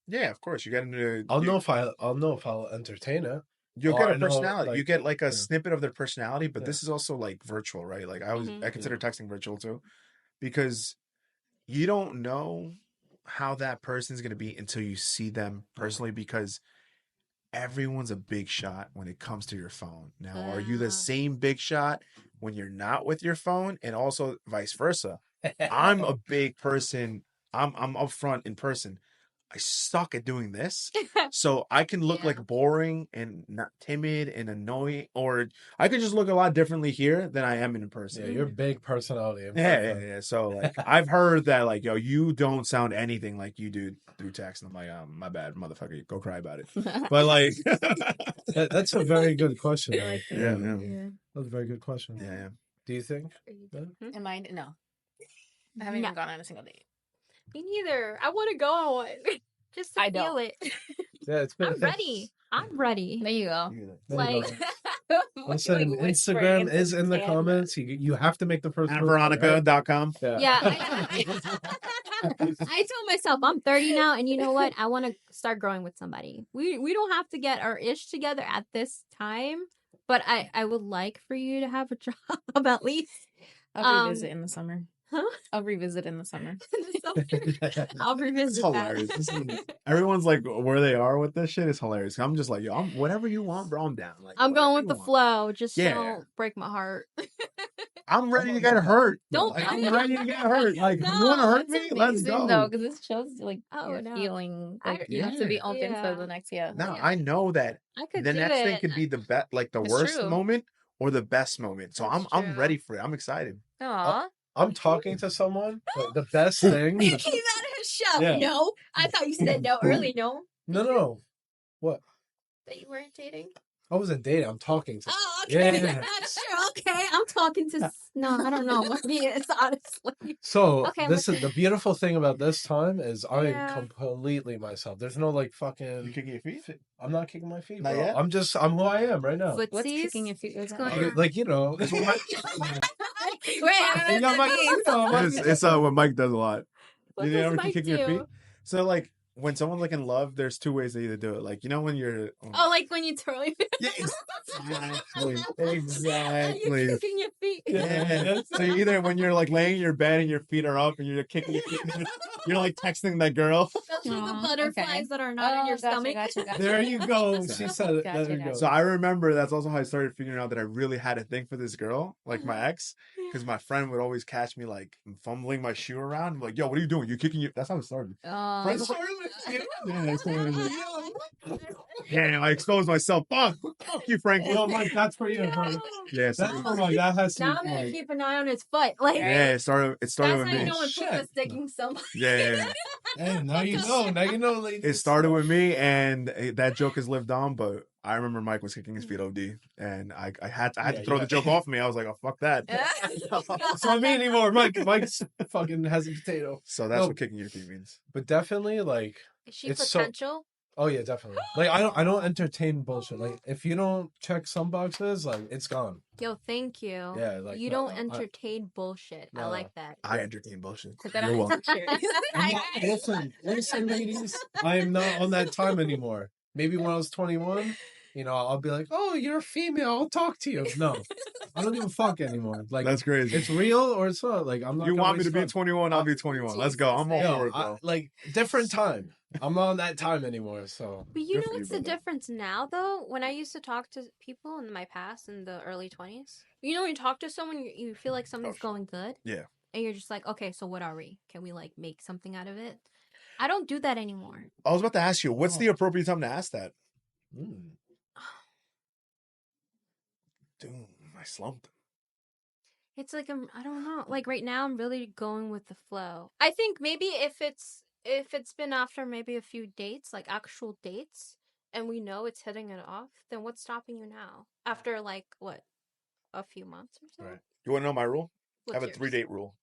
Yeah, of course. You get into. I'll know if I'll entertain it. You'll get a personality. You get like a snippet of their personality, but this is also like virtual, right? Like I consider texting virtual too, because you don't know how that person's gonna be until you see them personally, because everyone's a big shot when it comes to your phone. Now, are you the same big shot when you're not with your phone? And also vice versa. I'm a big person. I'm upfront in person. I suck at doing this. So I can look like boring and not timid and annoying, or I could just look a lot differently here than I am in person. Yeah, you're a big personality. Yeah. So like I've heard that like, yo, you don't sound anything like you do through text. And I'm like, my bad, motherfucker, go cry about it. But like that's a very good question. Yeah. That's a very good question. Yeah. Do you think? Am I? No. I haven't even gone on a single date. Me neither. I want to go on one. Just to feel it. Yeah, I'm ready. I'm ready. There you go. Like, listen, Instagram is in the comments. You have to make the first move. Veronica.com. Yeah. I told myself I'm 30 now, and you know what? I want to start growing with somebody. We don't have to get our ish together at this time, but I would like for you to have a job at least. I'll revisit in the summer. Huh? I'll revisit in the summer. I'll revisit. It's hilarious. Everyone's like, where they are with this shit is hilarious. I'm just like, yo, whatever you want, bro, I'm down. Like, I'm going with the flow. Just don't break my heart. I'm ready to get hurt. I'm ready to get hurt. Like, you want to hurt me? Let's go. No, because this shows like healing. Like, you have to be open for the next year. No, I know that the next thing could be the best, like the worst moment or the best moment. So I'm ready for it. I'm excited. Aww. I'm talking to someone. The best thing. He came out of his shell. Yeah. No, I thought you said no early. No. No. What? That you weren't dating. I wasn't dating. I'm talking to. Oh, okay. Yeah. Not sure. Okay, I'm talking to. No, I don't know. It's honestly. So this is the beautiful thing about this time is I'm completely myself. There's no like fucking. You kicking your feet? I'm not kicking my feet. Not bro. yet? I'm who I am right now. What's kicking your feet? What's going on? Like It's what Mike does a lot. What does Mike kick do? your feet? So like when someone's like in love, there's two ways they either do it. Like, when you're like when you twirl your Exactly. You're kicking your feet. Yeah. So either when you're like laying in your bed and your feet are up and you're kicking your feet, you're like texting that girl. Those are the butterflies that are not in your stomach. Gotcha. There you go. She said it. There you go. So I remember that's also how I started figuring out that I really had a thing for this girl, like my ex, because my friend would always catch me like fumbling my shoe around. I'm like, yo, what are you doing? You kicking your... That's how it started. Yeah, I exposed myself. Fuck you, Frank. Yo, Mike, that's for you. Yeah, that has to. Now I'm gonna keep an eye on his foot. Like, it started that's with how me. you know when Puka's sticking somebody. Yeah. Hey, now you know, ladies. It started with me, and that joke has lived on. But I remember Mike was kicking his feet OD, and I had to throw the joke off me. I was like, oh, fuck that. It's not me anymore. Mike's fucking has a potato. So that's what kicking your feet means. But definitely, like, is she potential? Oh yeah, definitely. Like I don't entertain bullshit. Like if you don't check some boxes, like it's gone. Yo, thank you. Yeah, like you don't entertain bullshit. I like that. I entertain bullshit. Because I don't listen, ladies. I am not on that time anymore. Maybe when I was 21, I'll be like, "Oh, you're a female. I'll talk to you." No, I don't give a fuck anymore. Like that's crazy. It's real or it's not. Like I'm not. You want me to be 21? I'll be 21. Let's go. I'm all for it, bro. Like different time. I'm not on that time anymore. So. But you know what's the difference now, though? When I used to talk to people in my past, in the early 20s, when you talk to someone, you feel like something's going good. Yeah. And you're just like, okay, so what are we? Can we like make something out of it? I don't do that anymore. I was about to ask you, what's the appropriate time to ask that? Dude, I slumped. It's like I don't know. Like right now, I'm really going with the flow. I think maybe if it's been after maybe a few dates, like actual dates, and we know it's hitting it off, then what's stopping you now? After like what, a few months or so? Right. You want to know my rule? What's I have a 3-date rule.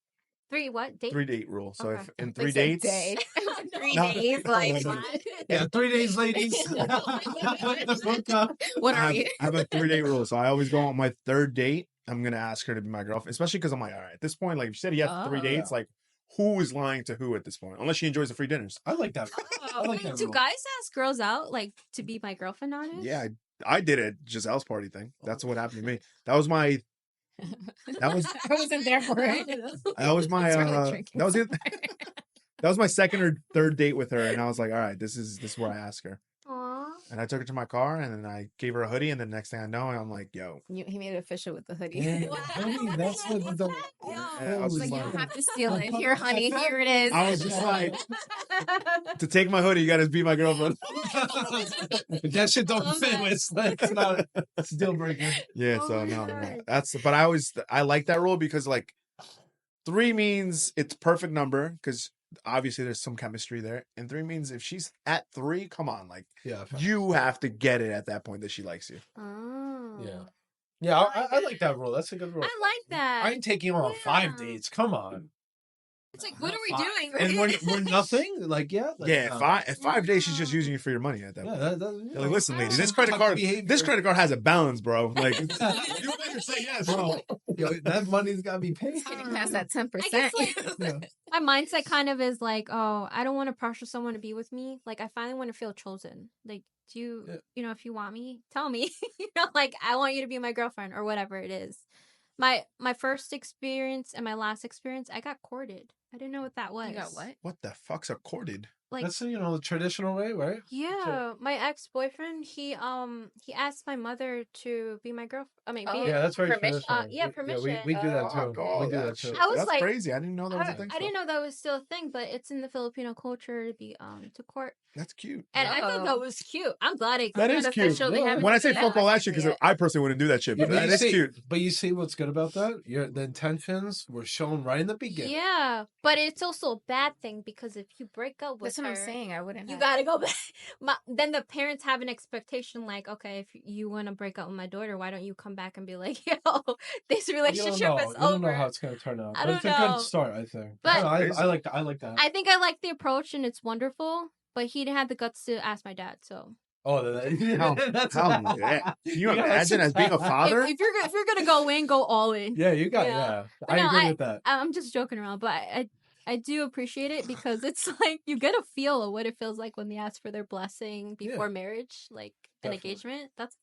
3 what? Date? 3-date rule. So Okay. if in 3 dates, 3 days, like yeah, 3 days, ladies. What are you? I have a 3-date rule. So I always go on my 3rd date. I'm gonna ask her to be my girlfriend, especially because I'm like, all right, at this point, like if you said he has 3 dates, like who is lying to who at this point? Unless she enjoys the free dinners. I like that. I like that do rule. guys ask girls out like to be my girlfriend nowadays? Yeah, I did it. Giselle's party thing. That's what happened to me. That was my. That was. I wasn't there for it. That was my. That was it. That was my 2nd or 3rd date with her, and I was like, all right, this is where I ask her. Aww. And I took her to my car, and then I gave her a hoodie, and the next thing I know, I'm like, yo. He made it official with the hoodie. Yeah, honey, that's what the. I was Like, just you don't like, have to steal it. Here, honey, here it is. I was just like, to take my hoodie, you gotta be my girlfriend. If that shit don't fit, it's not. It's a deal breaker. Yeah, so no. But I like that rule because like 3 means it's perfect number because obviously there's some chemistry there, and 3 means if she's at 3, come on, like you have to get it at that point that she likes you. Oh. Yeah, I like that rule. That's a good rule. I like that. I ain't taking you on 5 dates. Come on. It's like, what are we doing? And we're nothing. Like At 5 days, she's just using you for your money at that point. Yeah, Like, listen, lady, this credit card has a balance, bro. Like, you better say yes, bro. Yo, that money's gotta be paid. Getting past that 10%. My mindset kind of is like, oh, I don't want to pressure someone to be with me. Like, I finally want to feel chosen. Like, do you, if you want me, tell me. Like, I want you to be my girlfriend or whatever it is. My first experience and my last experience, I got courted. I didn't know what that was. You got what? What the fuck's a courted? Like, that's the traditional way, right? Yeah, so, my ex-boyfriend, he asked my mother to be my girlfriend. I mean, that's very permission. traditional. Permission. We do that too. God, we do that too. I was that's like, crazy. I didn't know that was a thing. I didn't know that was still a thing, but it's in the Filipino culture to be to court. That's cute. And I thought that was cute. I'm glad it that is cute. When I say fuck all that shit, because I personally wouldn't do that shit, but that is cute. But you see what's good about that? The intentions were shown right in the beginning. Yeah, but it's also a bad thing because if you break up with that's what I'm saying. I wouldn't. You gotta go back. Then the parents have an expectation, like, okay, if you want to break up with my daughter, why don't you come back and be like, yo, this relationship is over. You don't know how it's gonna turn out. But it's a good start, I think. But I like that. I like that. I think I like the approach and it's wonderful. But he didn't have the guts to ask my dad, so. Oh, that's can you imagine as being a father? If you're gonna go in, go all in. Yeah, you got I agree with that. I'm just joking around, but I do appreciate it because it's like you get a feel of what it feels like when they ask for their blessing before marriage, like an engagement. That's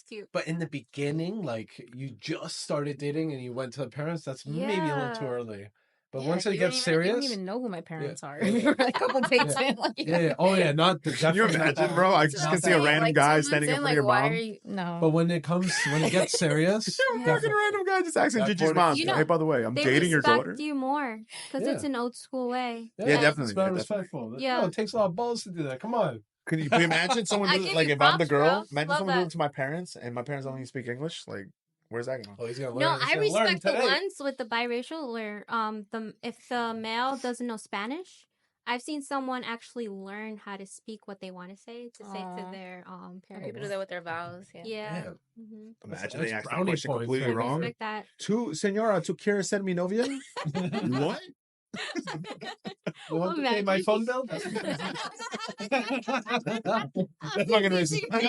cute. But in the beginning, like you just started dating and you went to the parents, that's maybe a little too early. But once it gets serious, you don't even know who my parents are. A couple dates in, Oh yeah, not the. Can you imagine, bro? I just can see a random guy standing up for your mom. No. But when it gets serious, imagine a random guy just asking Gigi's mom, "Hey, by the way, I'm dating your daughter." They respect you more because it's an old school way. Yeah, definitely. It's very respectful. Yeah, it takes a lot of balls to do that. Come on. Can you imagine someone do like if I'm the girl? Imagine someone doing it to my parents, and my parents only speak English, like. Where's that going? Oh, he's gonna learn. No, I respect the ones with the biracial where if the male doesn't know Spanish, I've seen someone actually learn how to speak what they want to say to their parents. People do that with their vows. Yeah. Mm-hmm. Imagine they ask the question completely wrong. Respect that. Senora, tu quieres ser mi novia? What? You want to pay my phone bill? That's fucking racist. That's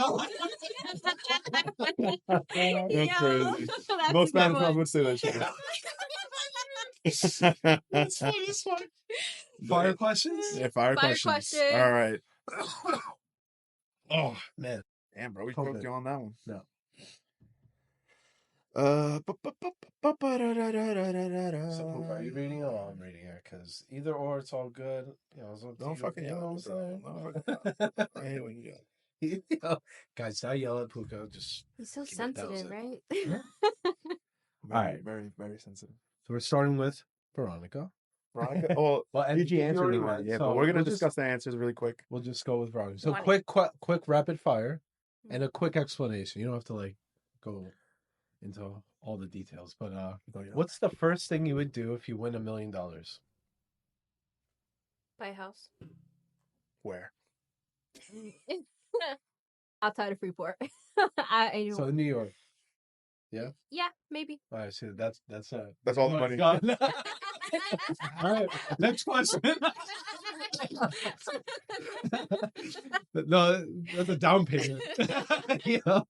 crazy. Most Spanish people would say that shit. That's funny as fuck. Fire questions? Yeah, fire questions. All right. Oh, man. Damn, bro. We broke you on that one. No. So, are you reading it or I'm reading it? Because either or, it's all good. You know, don't fucking yell. I hate when you yell. Guys, I yell at Puka. Just he's so sensitive, right? All right. Very, very sensitive. So we're starting with Veronica. Veronica? Well, Gigi answered it. Yeah, so but we're going to discuss the answers really quick. We'll just go with Veronica. So quick rapid fire and a quick explanation. You don't have to like go into all the details, but what's the first thing you would do if you win $1 million? Buy a house. Where? Outside of Freeport. So in New York. Yeah? Yeah, maybe. All right, so that's all the money. All right, next question. No, that's a down payment. You know?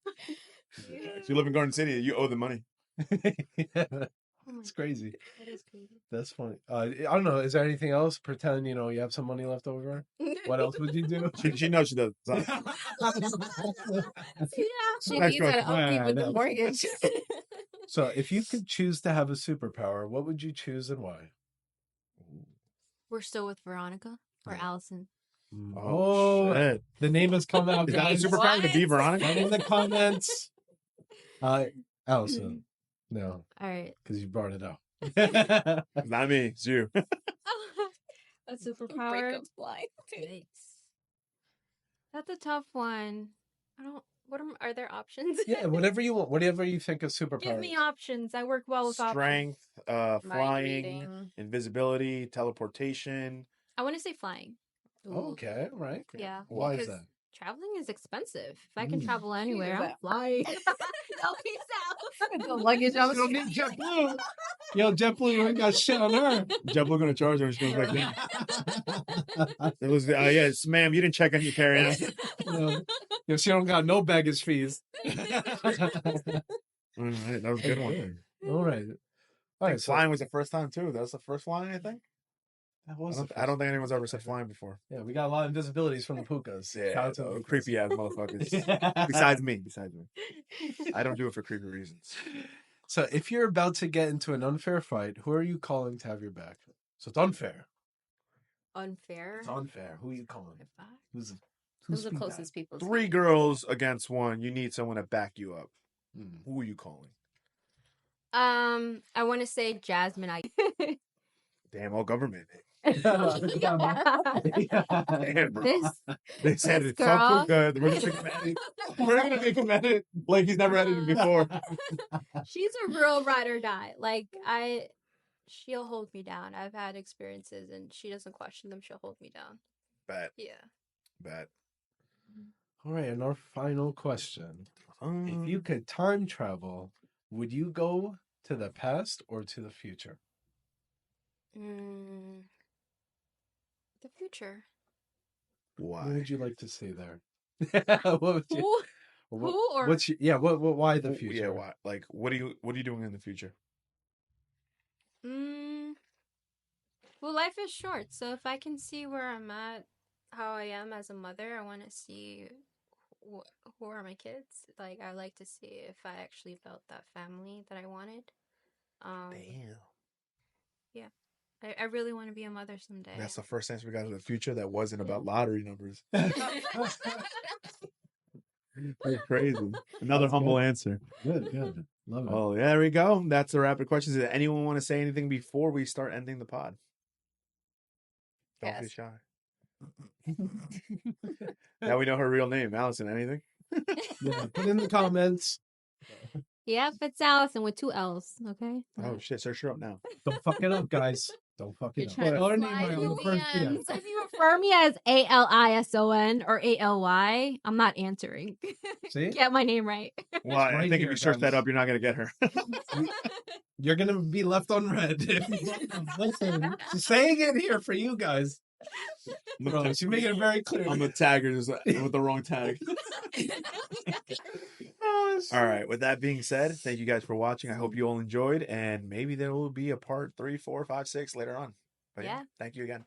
If you live in Garden City, you owe the money. Yeah, it's crazy. That is crazy. That's funny. I don't know. Is there anything else? Pretend you have some money left over. What else would you do? She knows she does. Yeah, she needs an upkeep with the mortgage. So, if you could choose to have a superpower, what would you choose and why? We're still with Veronica or Allison. Oh, shit. The name has come out. Is that a superpower to be Veronica? And in the comments. Allison. No. All right. Because you brought it up. It's not me. It's you. A superpower. Breakups blind. That's a tough one. Are there options? Yeah, whatever you want. Whatever you think of superpower. Give me options. I work well with Strength, options. flying, invisibility, teleportation. I want to say flying. Okay, right. Yeah. Why is that? Traveling is expensive. If I can travel anywhere, I'm flying. No, peace out. The luggage I was don't need JetBlue. Yo, JetBlue ain't got shit on her. JetBlue gonna charge her when she comes back in. It was yes, ma'am. You didn't check on your carry-on. Yo, she don't got no baggage fees. That was a good one. All right. All right. Flying was the first time too. That was the first flying, I think. I don't think anyone's ever said flying before. Yeah, we got a lot of invisibilities from the Pukas. Yeah, creepy ass motherfuckers. Besides me. I don't do it for creepy reasons. So if you're about to get into an unfair fight, who are you calling to have your back? So it's unfair. Unfair? It's unfair. Who are you calling? Who's the closest people? 3 girls against 1. You need someone to back you up. Who are you calling? I want to say Jasmine. Damn, all government. Damn, bro. They said it's so good. We're gonna make him edit like he's never edited before. She's a real ride or die. Like she'll hold me down. I've had experiences and she doesn't question them. She'll hold me down. Bad. Yeah. Bad. All right, and our final question. If you could time travel, would you go to the past or to the future? The future. Why? What would you like to see there? What would you? Who or what's your, why the future? Yeah, why? Like, what are you doing in the future? Well, life is short, so if I can see where I'm at, how I am as a mother, I want to see who are my kids. Like, I like to see if I actually built that family that I wanted. Damn. Yeah. I really want to be a mother someday. That's the first answer we got in the future that wasn't about lottery numbers. That's crazy. Another humble answer. Good. Love it. Oh, yeah, there we go. That's the rapid questions. Does anyone want to say anything before we start ending the pod? Don't be shy. Now we know her real name. Allison, anything? Yeah, put in the comments. Yep, it's Allison with 2 L's, okay? Oh, shit. Search her up now. Don't fuck it up, guys. Don't fucking know. trying to Or slide name you on the first DM. If you refer me as ALISON or ALY, I'm not answering. See? Get my name right. Well, I right think here, if you search that guys. up, you're not gonna get her. You're gonna be left on red. Listen, she's saying it here for you guys. Bro, she's making it very clear. I'm a tagger with the wrong tag. All right. With that being said, thank you guys for watching. I hope you all enjoyed, and maybe there will be a part 3, 4, 5, 6 later on. But yeah, thank you again.